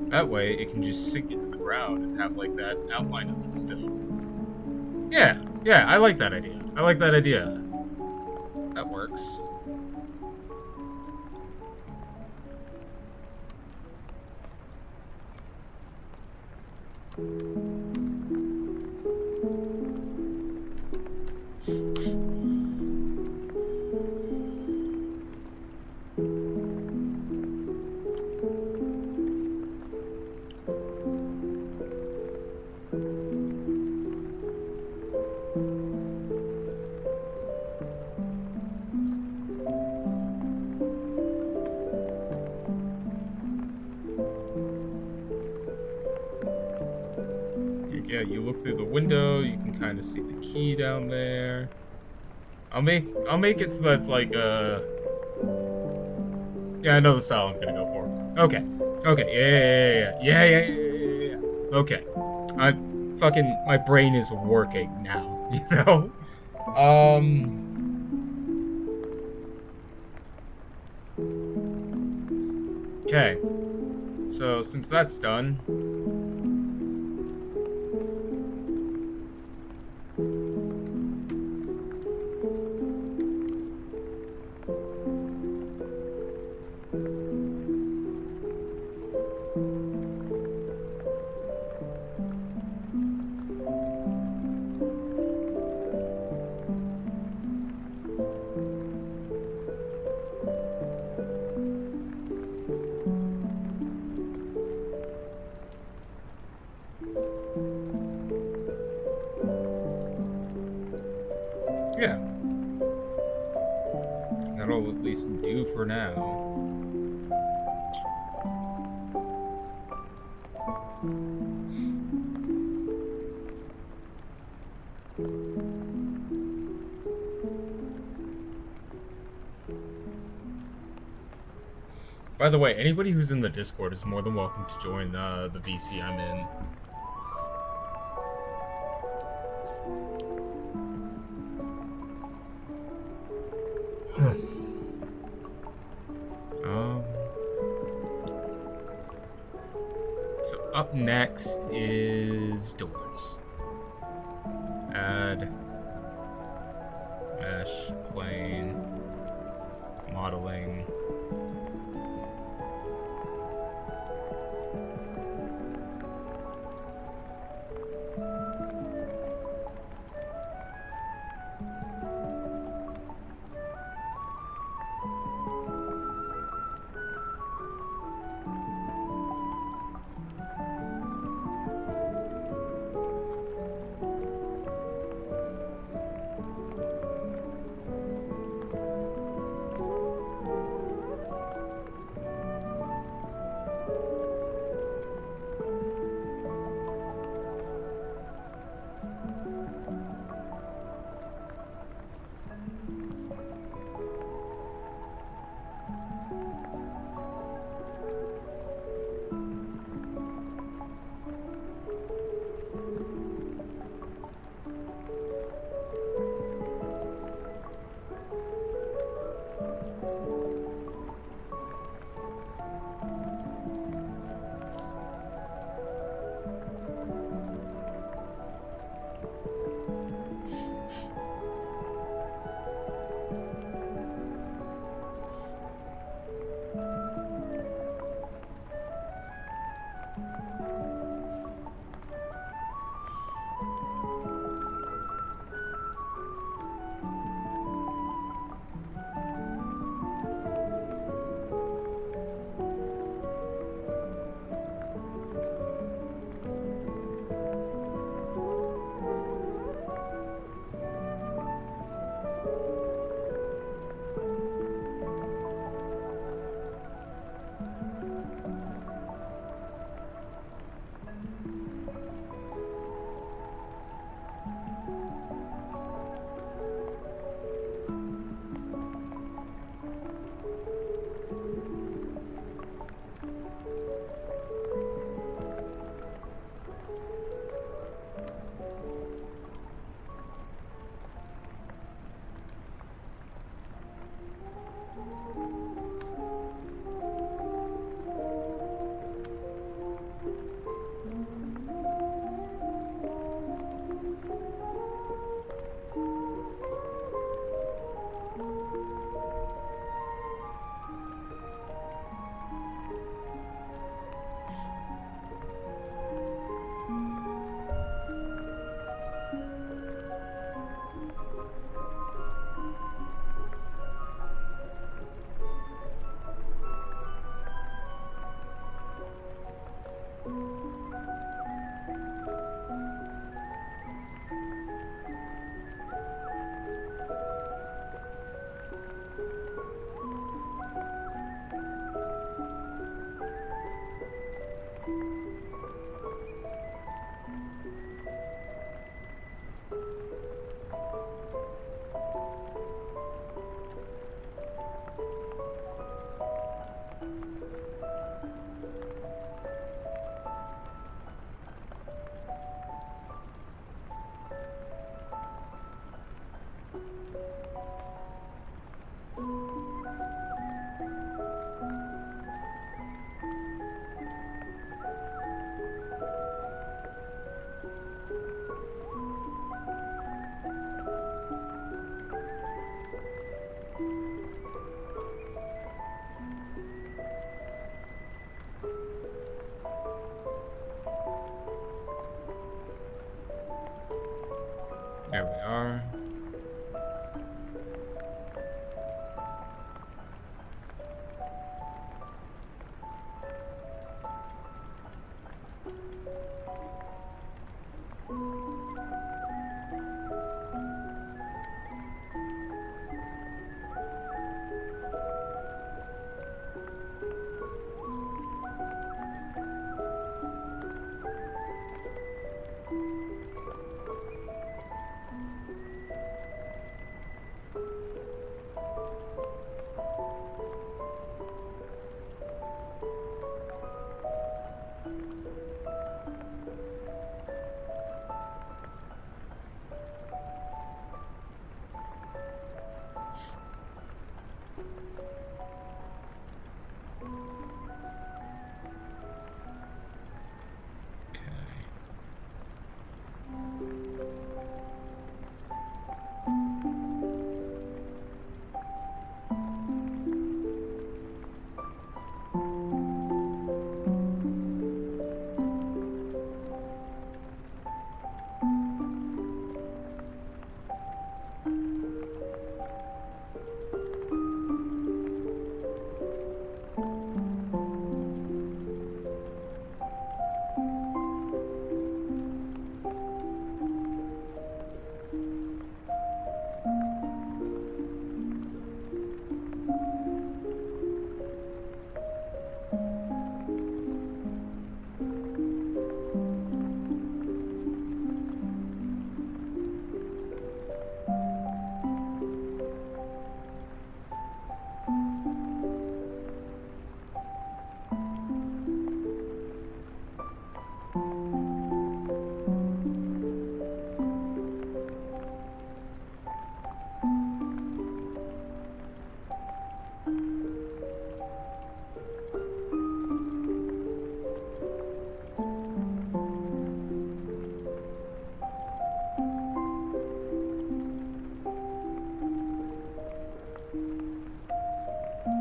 that way it can just sink into the ground and have like that outline of it still. Yeah, I like that idea. That works. Yeah, you look through the window, you can kind of see the key down there. I'll make it so that's like yeah, I know the style I'm gonna go for. Okay. Okay, yeah. Okay. My brain is working now, you know? Okay. So, since that's done, yeah. That'll at least do for now. By the way, anybody who's in the Discord is more than welcome to join the VC I'm in. So up next is doors. Add mesh plane modeling.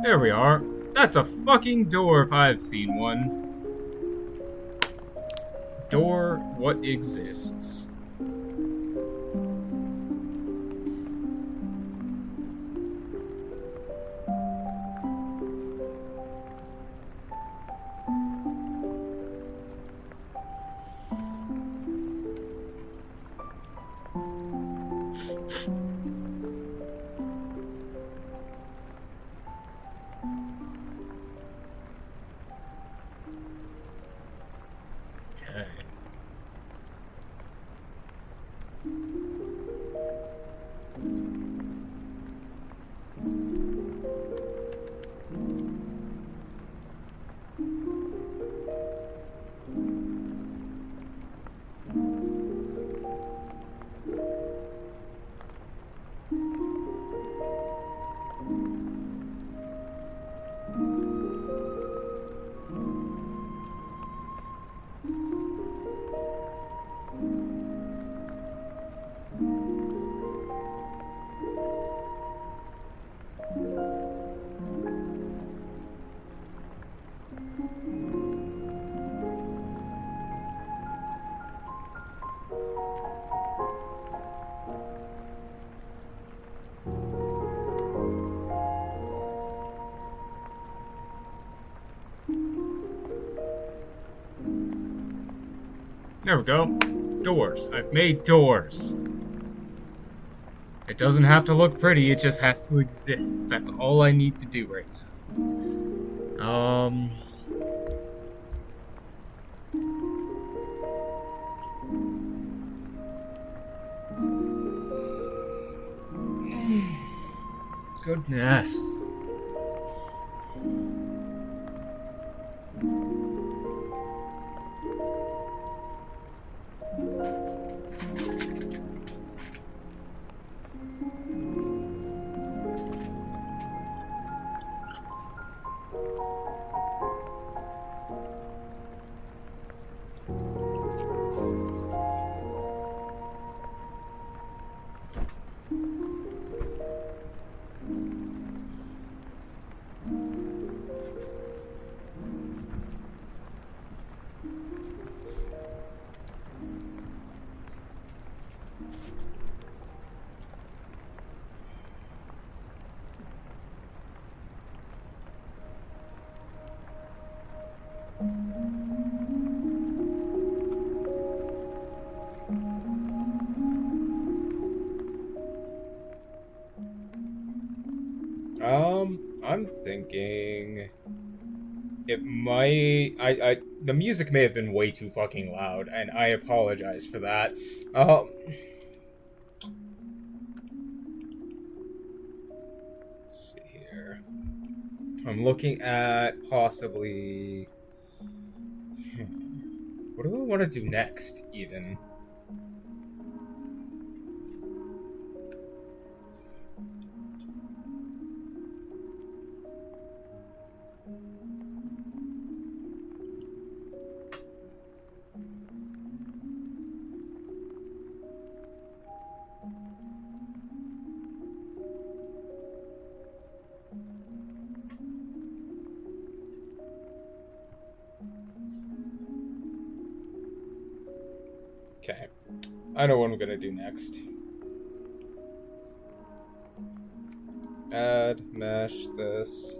There we are. That's a fucking door if I've seen one. Door what exists. Okay. There we go. Doors. I've made doors. It doesn't have to look pretty, it just has to exist. That's all I need to do right now. Goodness. I'm thinking it might the music may have been way too fucking loud, and I apologize for that. Let's see here. I'm looking at possibly what do I want to do next, even? Okay. I know what I'm gonna do next. Add, mesh, this.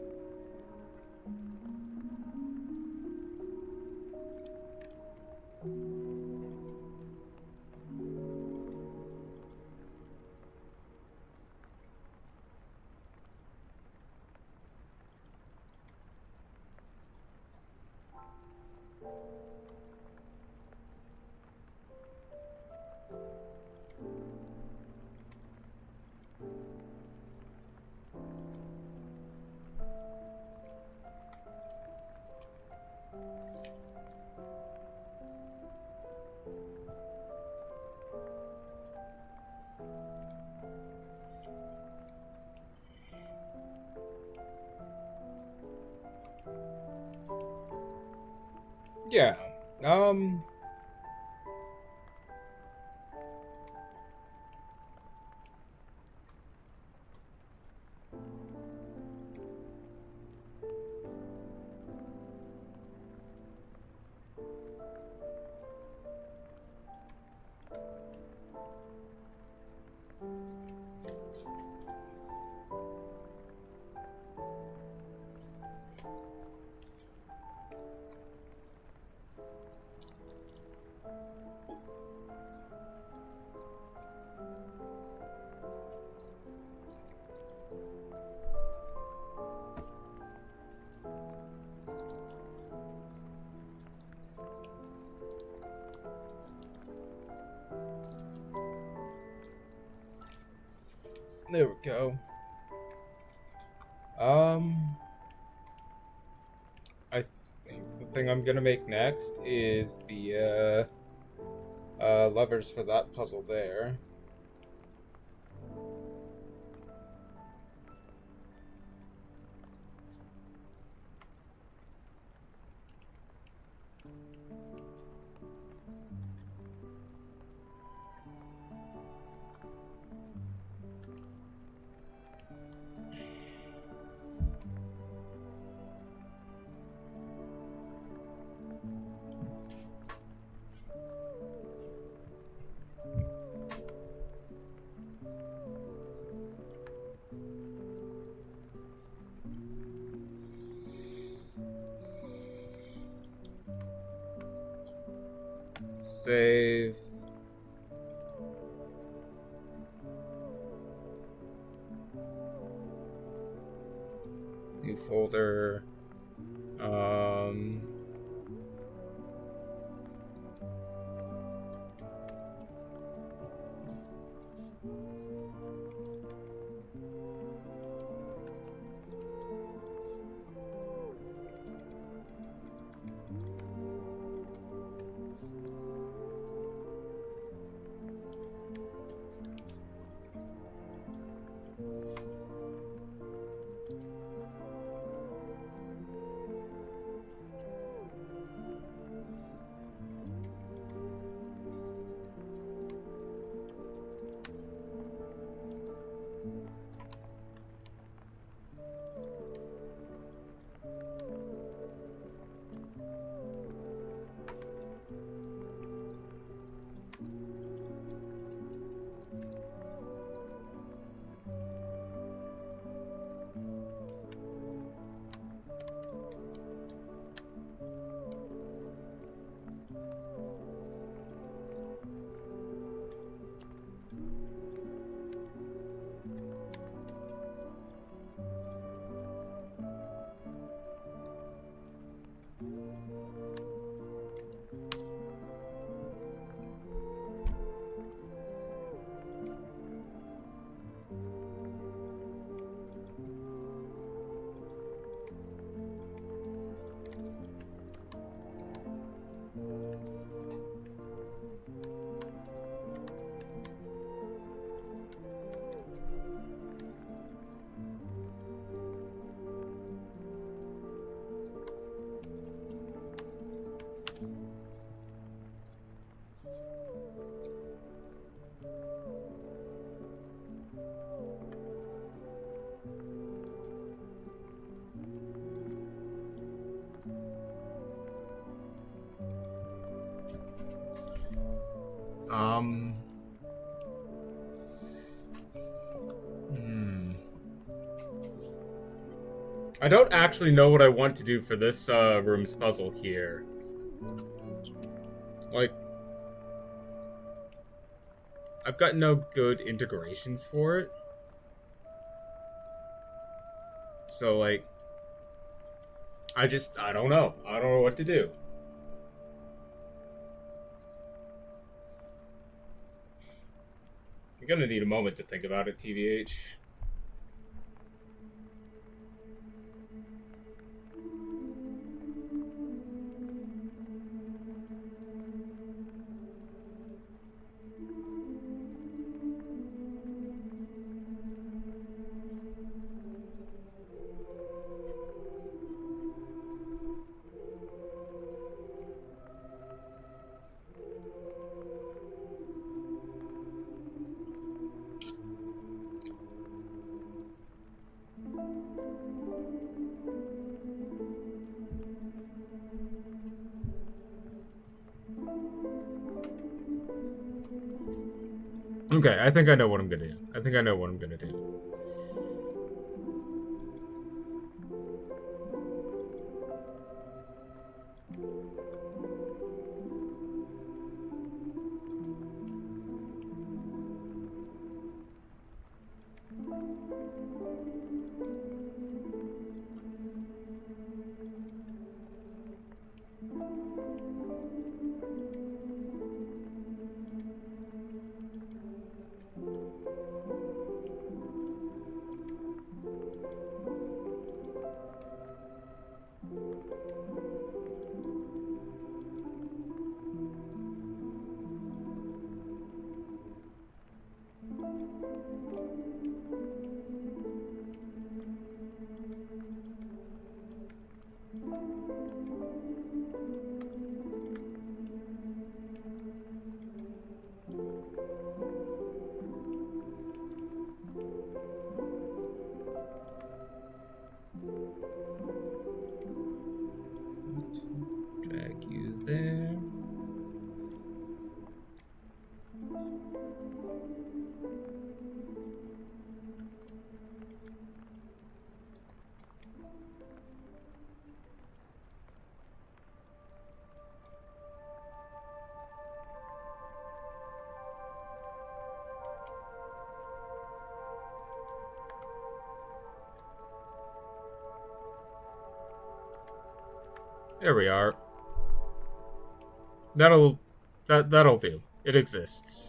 Yeah. There we go. I think the thing I'm gonna make next is the levers for that puzzle there. Save. New folder. I don't actually know what I want to do for this room's puzzle here. Like, I've got no good integrations for it. So, like, I don't know. I don't know what to do. I'm gonna need a moment to think about it, TVH. Okay, I think I know what I'm gonna do. I think I know what I'm gonna do. There we are. That'll do. It exists.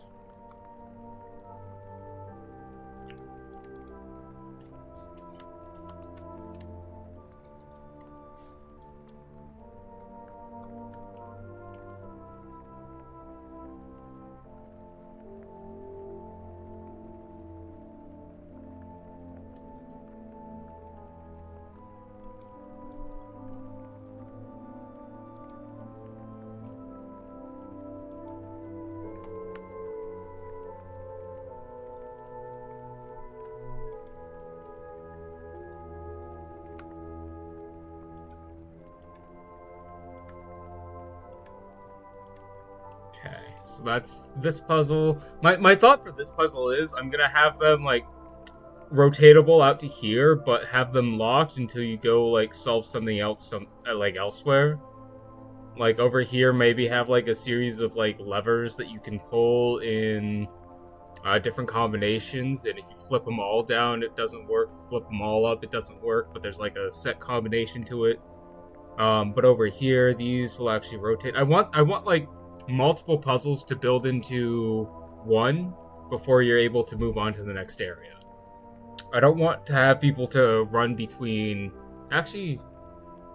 Okay, so that's this puzzle. My thought for this puzzle is I'm gonna have them like rotatable out to here, but have them locked until you go like solve something else, like elsewhere. Like over here, maybe have like a series of like levers that you can pull in different combinations, and if you flip them all down, it doesn't work. Flip them all up, it doesn't work. But there's like a set combination to it. But over here, these will actually rotate. I want like multiple puzzles to build into one before you're able to move on to the next area. I don't want to have people to run between... Actually,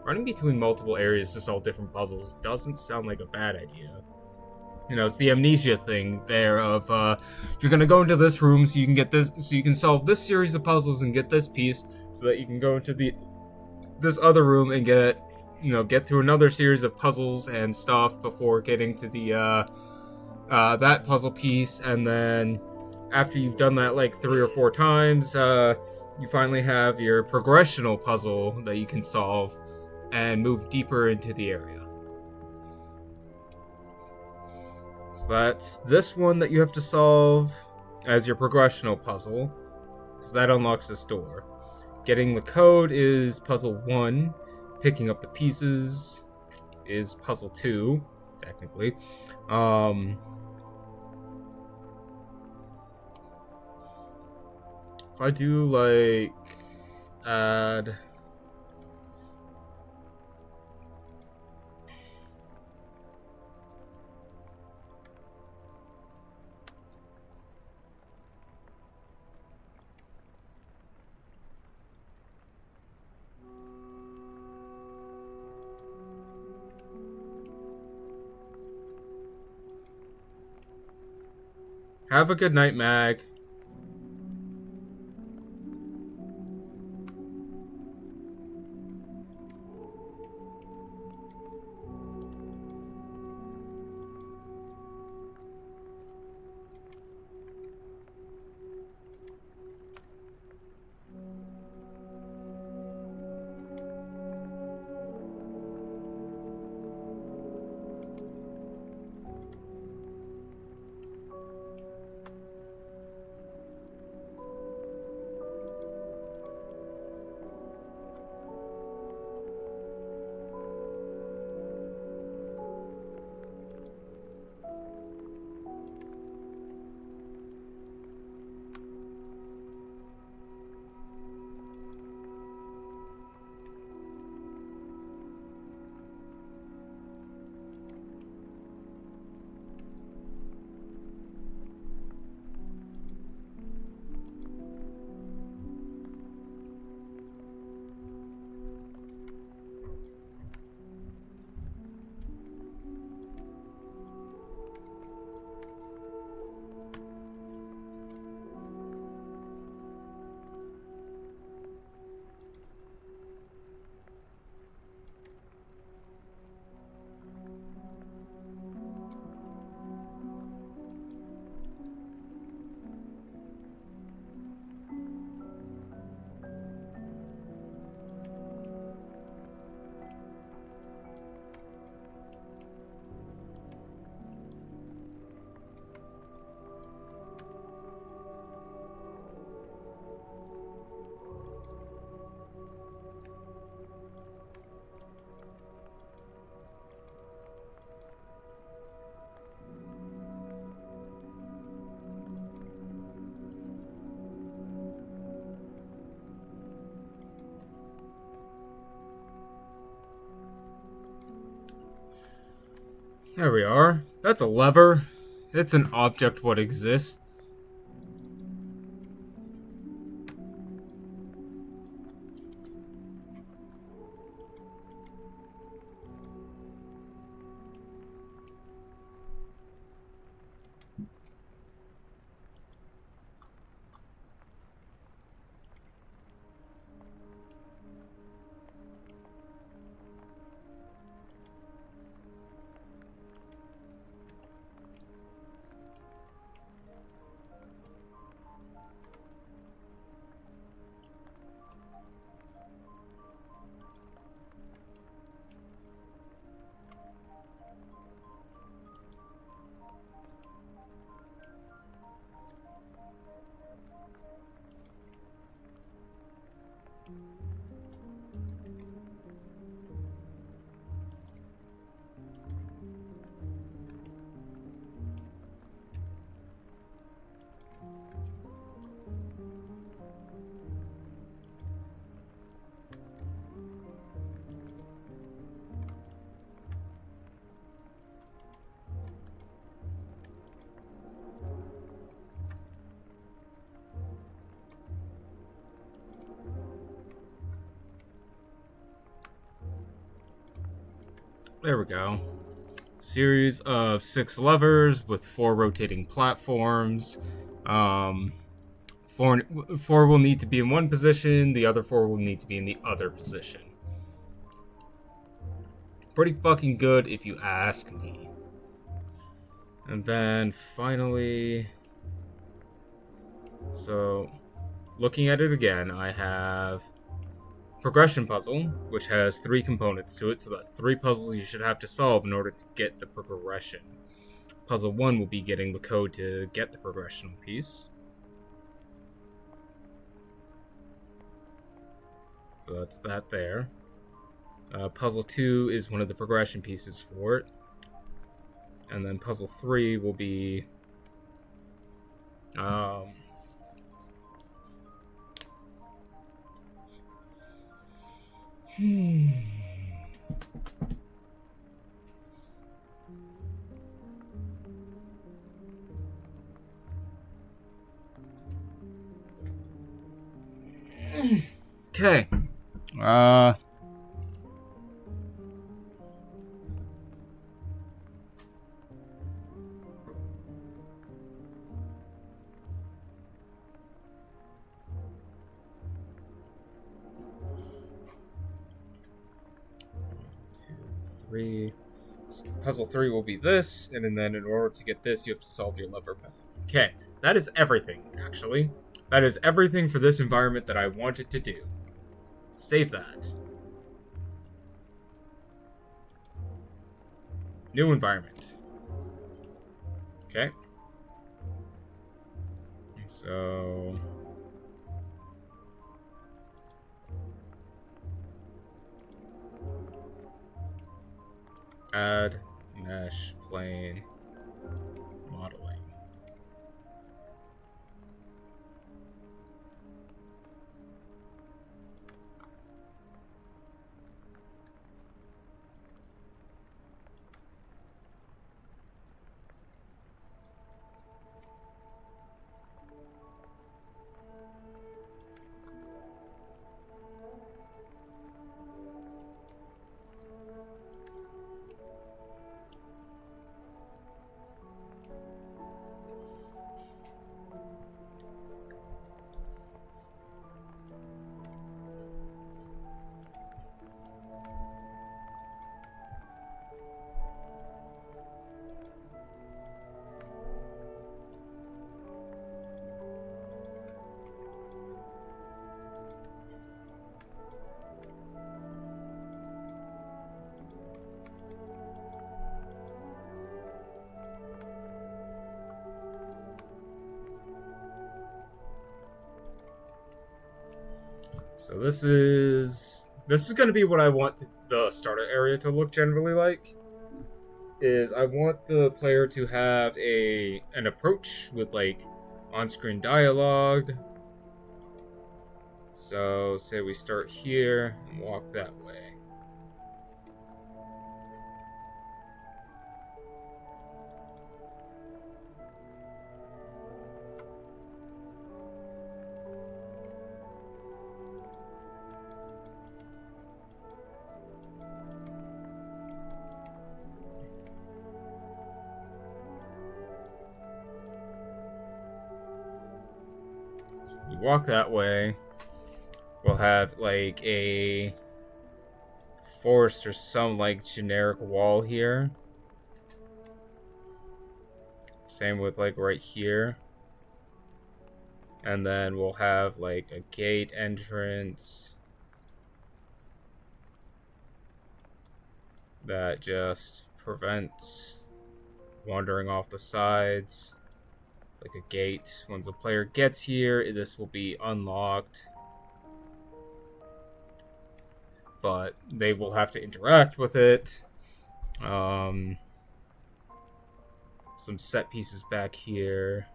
running between multiple areas to solve different puzzles doesn't sound like a bad idea. You know, it's the amnesia thing there of, you're gonna go into this room so you can get this, so you can solve this series of puzzles and get this piece, so that you can go into this other room and get through another series of puzzles and stuff before getting to the, that puzzle piece, and then after you've done that like 3 or 4 times, you finally have your progressional puzzle that you can solve and move deeper into the area. So that's this one that you have to solve as your progressional puzzle, because that unlocks this door. Getting the code is puzzle 1. Picking up the pieces is puzzle 2, technically. If I do, like, add... Have a good night, Mag. There we are. That's a lever. It's an object what exists. There we go. Series of 6 levers with 4 rotating platforms. Four will need to be in one position, the other 4 will need to be in the other position. Pretty fucking good if you ask me. And then finally, so looking at it again, I have progression puzzle, which has 3 components to it, so that's 3 puzzles you should have to solve in order to get the progression. Puzzle 1 will be getting the code to get the progression piece. So that's that there. Puzzle 2 is one of the progression pieces for it. And then puzzle 3 will be Okay. Three. So puzzle 3 will be this, and then in order to get this, you have to solve your lever puzzle. Okay, that is everything, actually. That is everything for this environment that I wanted to do. Save that. New environment. Okay. So... add mesh plane modeling. So this is going to be what I want the starter area to look generally like. Is I want the player to have an approach with like on-screen dialogue. So say we start here and walk that way. walk that way, we'll have like a forest or some like generic wall here. Same with like right here. And then we'll have like a gate entrance that just prevents wandering off the sides. Like a gate. Once the player gets here, this will be unlocked. But they will have to interact with it. Some set pieces back here.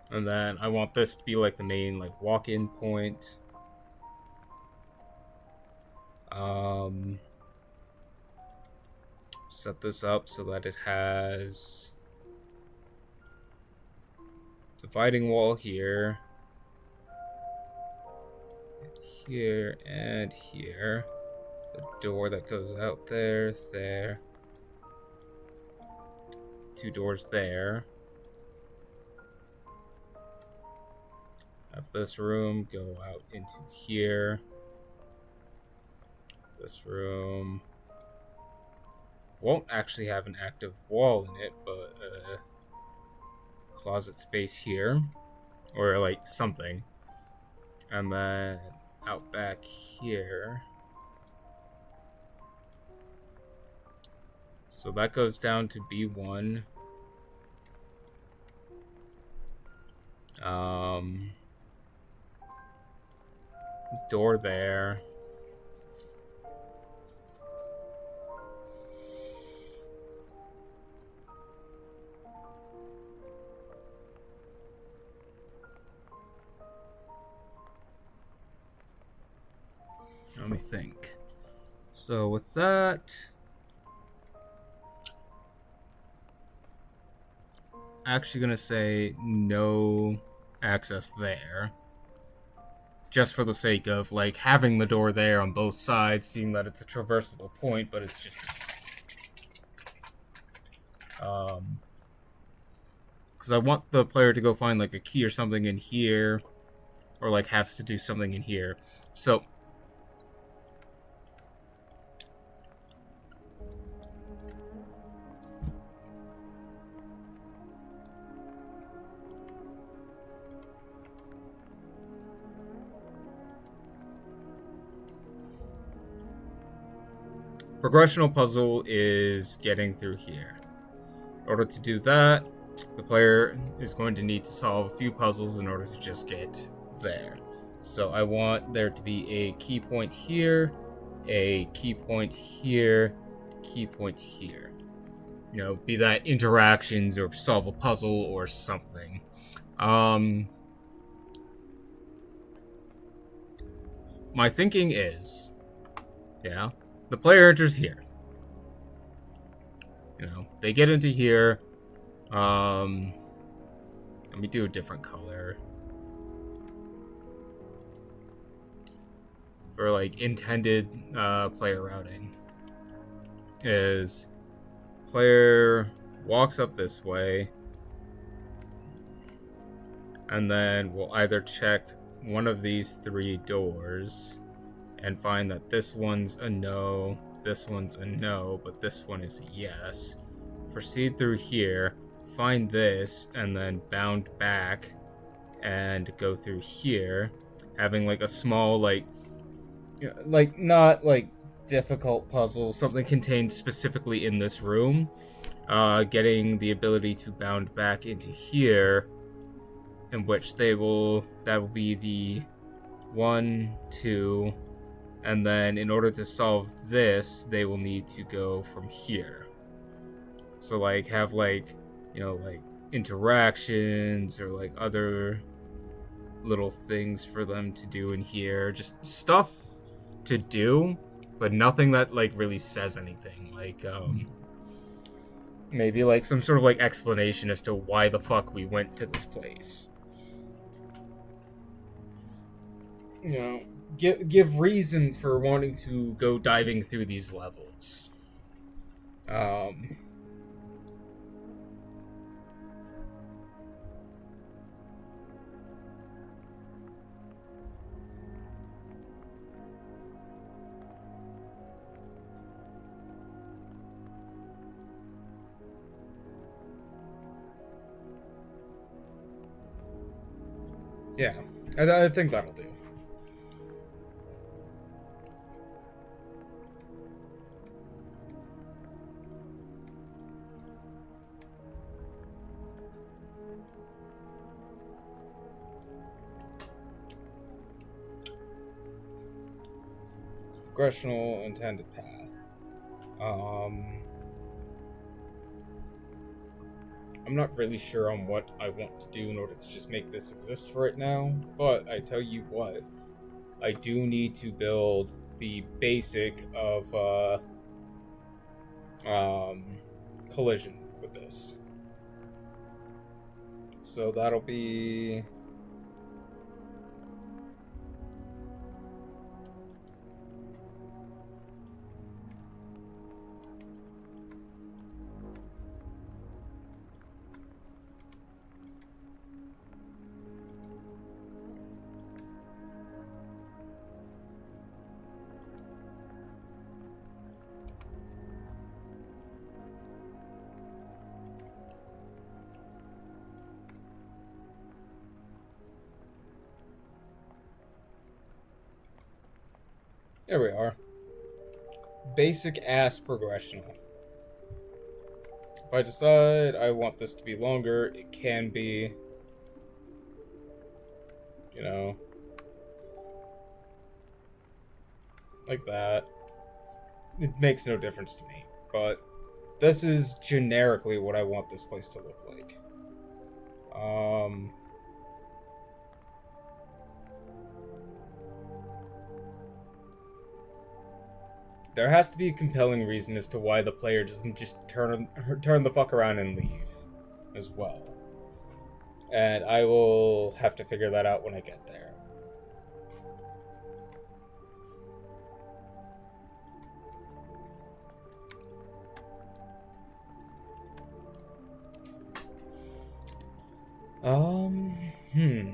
And then I want this to be like the main like walk-in point. Set this up so that it has dividing wall here. Here and here. The door that goes out there, there. 2 doors there. Have this room go out into here. This room won't actually have an active wall in it, but closet space here. Or like something. And then out back here. So that goes down to B1. Door there. Let me think. So with that, actually gonna say no access there. Just for the sake of like having the door there on both sides, seeing that it's a traversable point, but it's just because I want the player to go find like a key or something in here, or like has to do something in here. So progressional puzzle is getting through here. In order to do that, the player is going to need to solve a few puzzles in order to just get there. So I want there to be a key point here, a key point here, key point here. You know, be that interactions or solve a puzzle or something. My thinking is, yeah, the player enters here. You know, they get into here. Let me do a different color. For like intended player routing. Is player walks up this way. And then we'll either check one of these 3 doors and find that this one's a no, this one's a no, but this one is a yes. Proceed through here, find this, and then bound back and go through here, having like a small like not like difficult puzzle, something contained specifically in this room, getting the ability to bound back into here, in which that will be the 1, 2, and then in order to solve this, they will need to go from here. So like have like, you know, like interactions or like other little things for them to do in here, just stuff to do, but nothing that like really says anything. Like maybe like some sort of like explanation as to why the fuck we went to this place. You know, give reason for wanting to go diving through these levels. Yeah, I think that'll do. Progressional intended path. I'm not really sure on what I want to do in order to just make this exist right now, but I tell you what, I do need to build the basic of collision with this. So that'll be there we are. Basic ass progressional. If I decide I want this to be longer, it can be, you know, like that. It makes no difference to me, but this is generically what I want this place to look like. There has to be a compelling reason as to why the player doesn't just turn the fuck around and leave, as well. And I will have to figure that out when I get there. Hmm.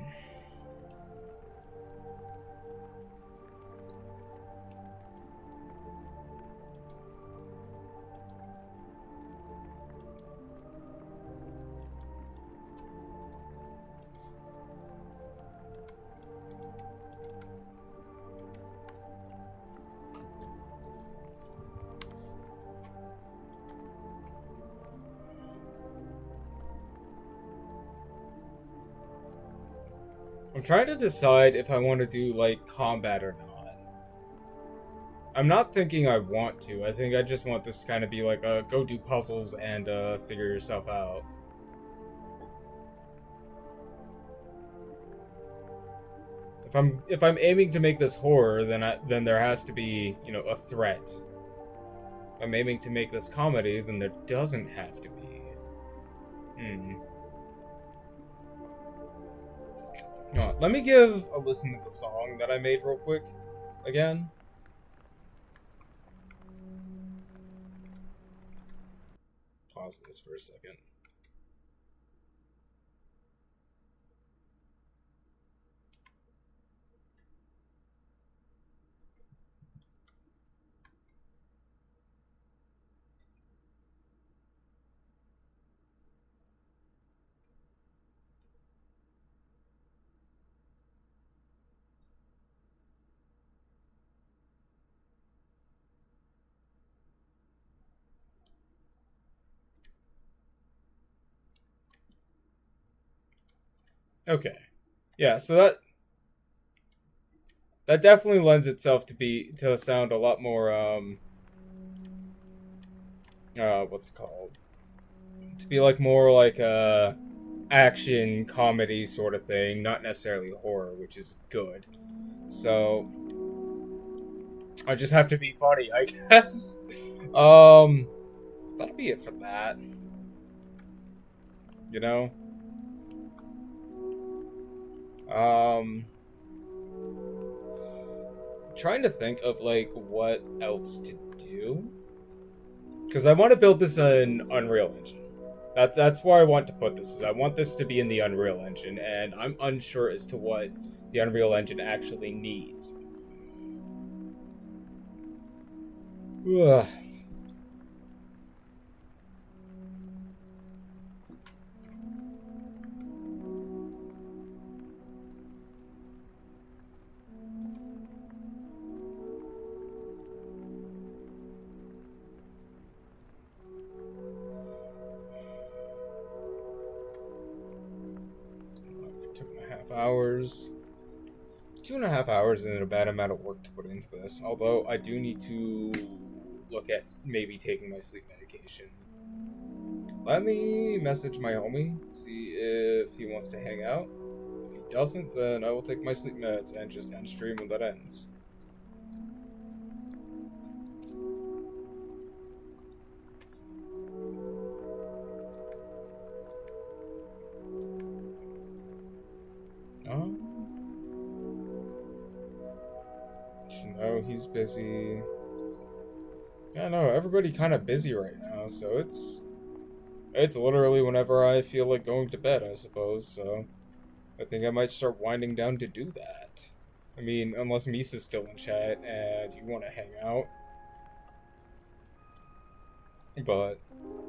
I'm trying to decide if I want to do, like, combat or not. I'm not thinking I want to. I think I just want this to kind of be like a go do puzzles and figure yourself out. If I'm aiming to make this horror, then there has to be, you know, a threat. If I'm aiming to make this comedy, then there doesn't have to be. Let me give a listen to the song that I made real quick again. Pause this for a second. Okay. Yeah, so that definitely lends itself to sound a lot more what's it called? To be like more like a action comedy sort of thing, not necessarily horror, which is good. So I just have to be funny, I guess. That'll be it for that. You know? Trying to think of like what else to do. Because I want to build this in Unreal Engine. That's where I want to put this. Is I want this to be in the Unreal Engine, and I'm unsure as to what the Unreal Engine actually needs. Ugh. 2.5 hours. 2.5 hours isn't a bad amount of work to put into this. Although I do need to look at maybe taking my sleep medication. Let me message my homie, see if he wants to hang out. If he doesn't, then I will take my sleep meds and just end stream when that ends. No, he's busy. Yeah, no, everybody kind of busy right now, so it's literally whenever I feel like going to bed, I suppose. So I think I might start winding down to do that. I mean, unless Misa's still in chat and you want to hang out, but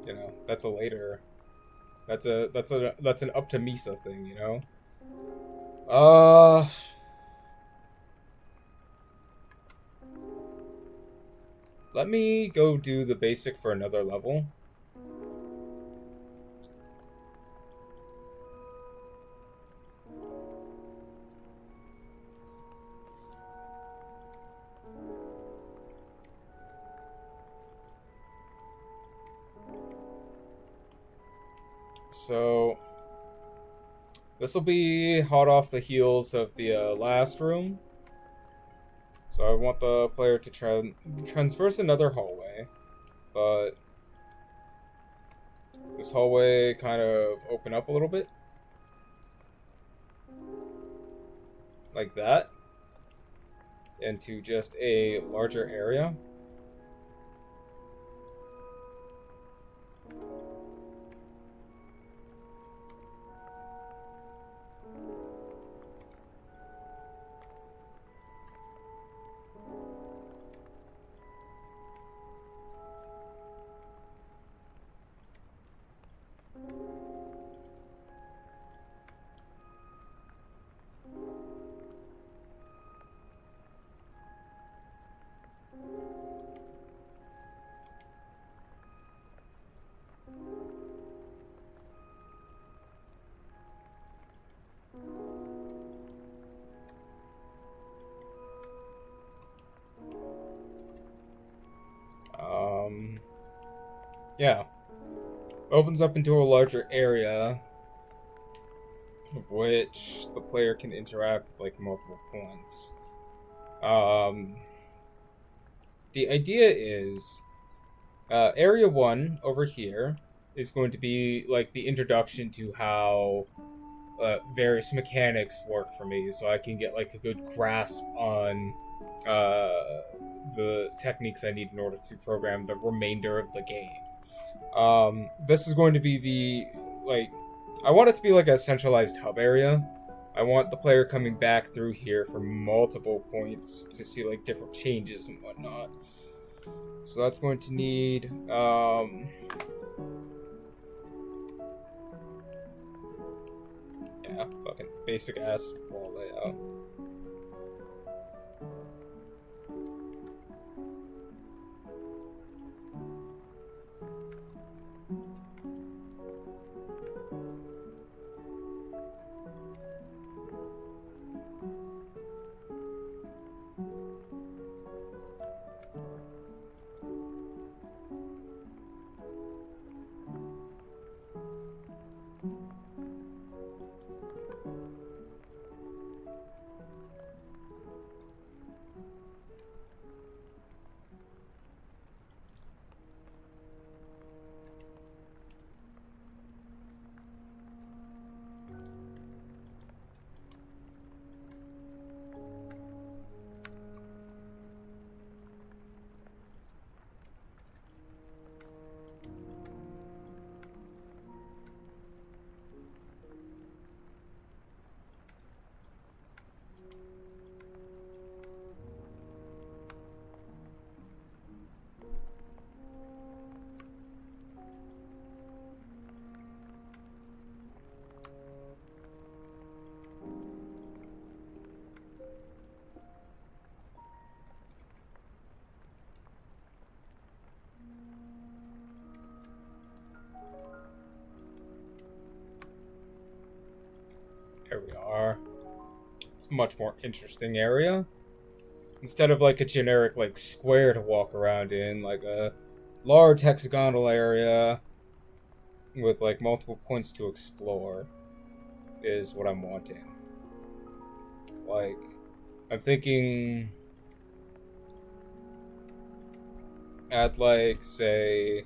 you know that's a later. That's an up to Misa thing, you know. Let me go do the basic for another level. So this will be hot off the heels of the last room. So I want the player to transverse another hallway, but this hallway kind of open up a little bit, like that, into just a larger area. Yeah. Opens up into a larger area, of which the player can interact with like multiple points. The idea is, Area 1 over here is going to be like the introduction to how various mechanics work for me, so I can get like a good grasp on the techniques I need in order to program the remainder of the game. This is going to be I want it to be like a centralized hub area. I want the player coming back through here from multiple points to see like different changes and whatnot. So that's going to need yeah, fucking basic ass wall layout. Here we are. much more interesting area. Instead of like a generic like square to walk around in, like a large hexagonal area with like multiple points to explore is what I'm wanting. Like, I'm thinking at like, say,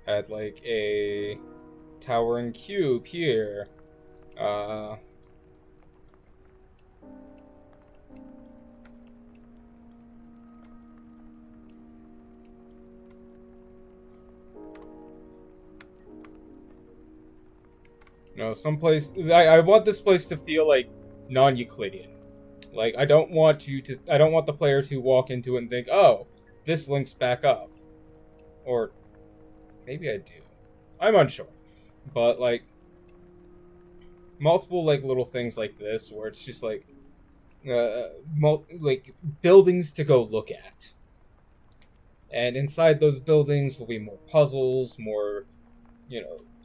at like a towering cube here. Someplace. I want this place to feel like non-Euclidean. Like I don't want the player to walk into it and think, oh, this links back up, or maybe I do. I'm unsure, but like multiple like little things like this where it's just like like buildings to go look at, and inside those buildings will be more puzzles, more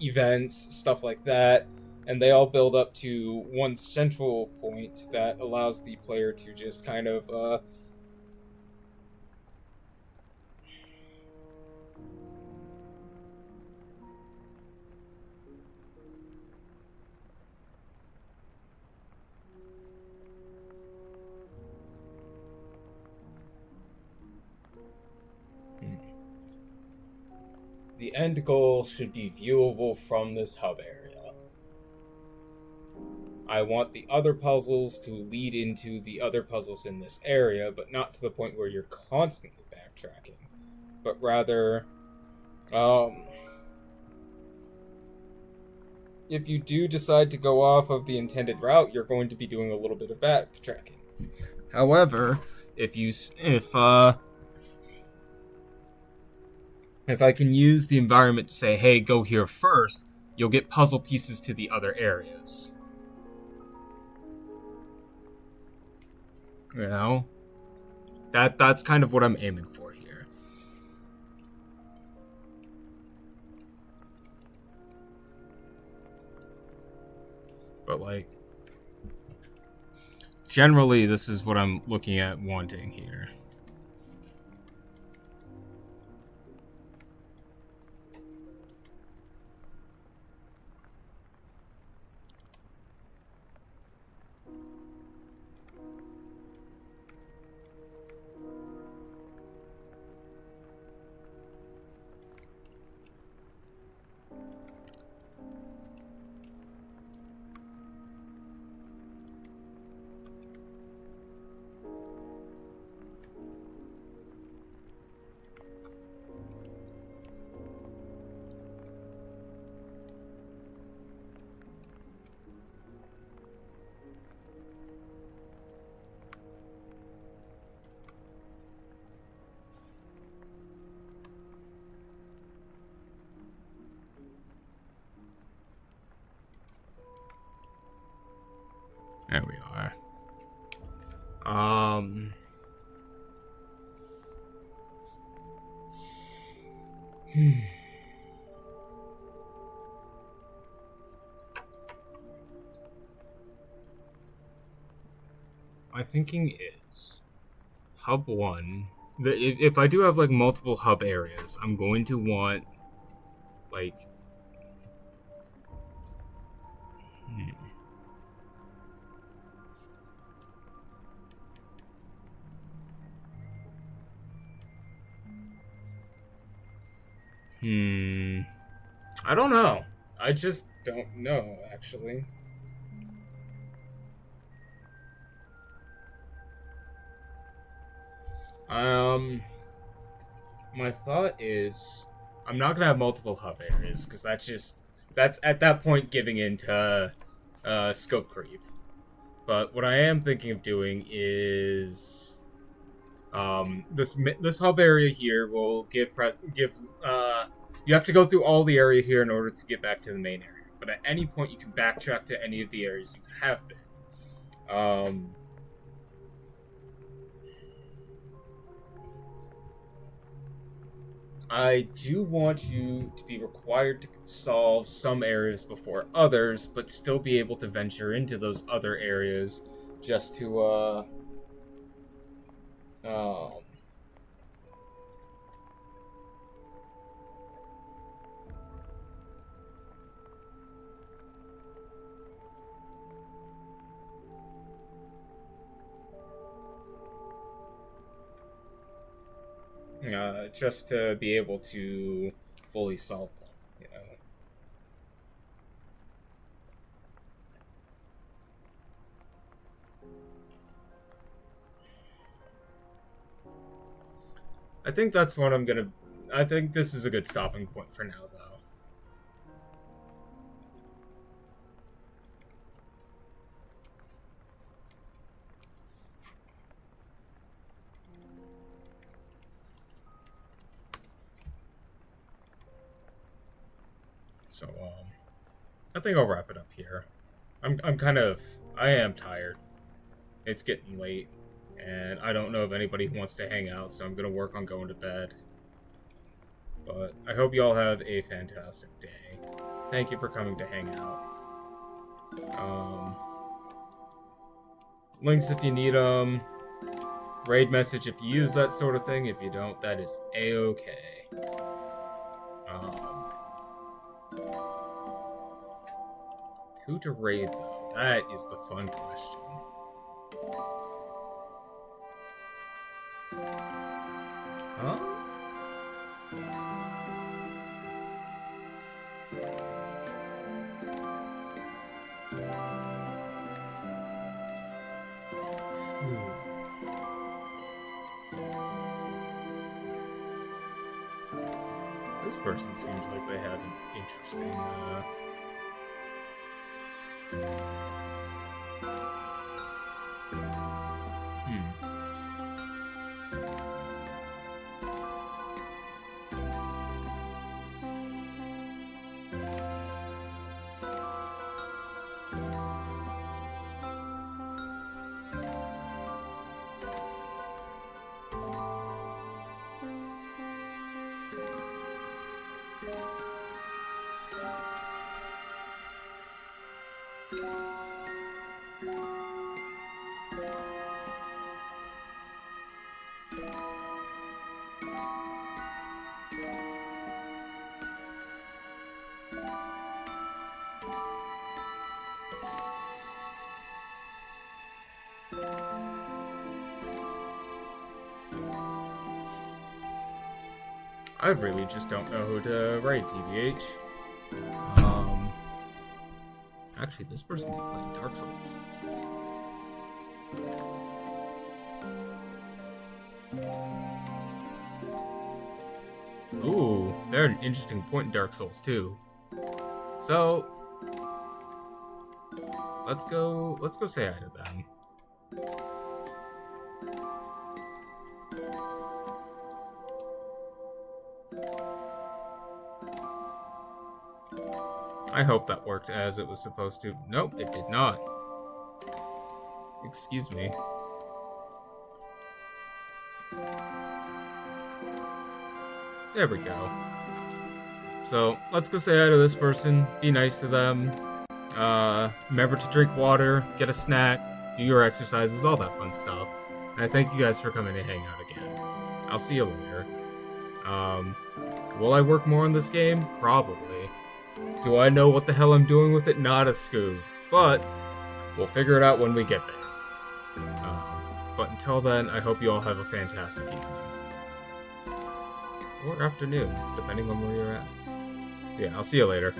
events, stuff like that, and they all build up to one central point that allows the player to just kind of the end goal should be viewable from this hub area. I want the other puzzles to lead into the other puzzles in this area, but not to the point where you're constantly backtracking. But rather, if you do decide to go off of the intended route, you're going to be doing a little bit of backtracking. However, if I can use the environment to say, hey, go here first, you'll get puzzle pieces to the other areas. That's kind of what I'm aiming for here. But like, generally this is what I'm looking at wanting here. There we are. My thinking is hub 1. If I do have like multiple hub areas, I'm going to want like I don't know. I just don't know, actually. My thought is I'm not gonna have multiple hub areas because that's at that point giving into scope creep. But what I am thinking of doing is This hub area here will give you have to go through all the area here in order to get back to the main area. But at any point, you can backtrack to any of the areas you have been. I do want you to be required to solve some areas before others, but still be able to venture into those other areas just to, just to be able to fully solve them, you know. I think that's what I'm gonna... I think this is a good stopping point for now, though. So, I think I'll wrap it up here. I am tired. It's getting late, and I don't know if anybody wants to hang out, so I'm gonna work on going to bed. But I hope you all have a fantastic day. Thank you for coming to hang out. Links if you need them. Raid message if you use that sort of thing. If you don't, that is a-okay. Who to raid, though? That is the fun question. Huh? This person seems like they have an interesting, I really just don't know who to write, TBH. Actually, this person be playing Dark Souls. Ooh, they're an interesting point in Dark Souls too. So let's go say hi to them. I hope that worked as it was supposed to. Nope, it did not. Excuse me. There we go. So, let's go say hi to this person. Be nice to them. Remember to drink water, get a snack, do your exercises, all that fun stuff. And I thank you guys for coming to hang out again. I'll see you later. Will I work more on this game? Probably. Do I know what the hell I'm doing with it? Not a Scoob. But we'll figure it out when we get there. But until then, I hope you all have a fantastic evening. Or afternoon, depending on where you're at. Yeah, I'll see you later.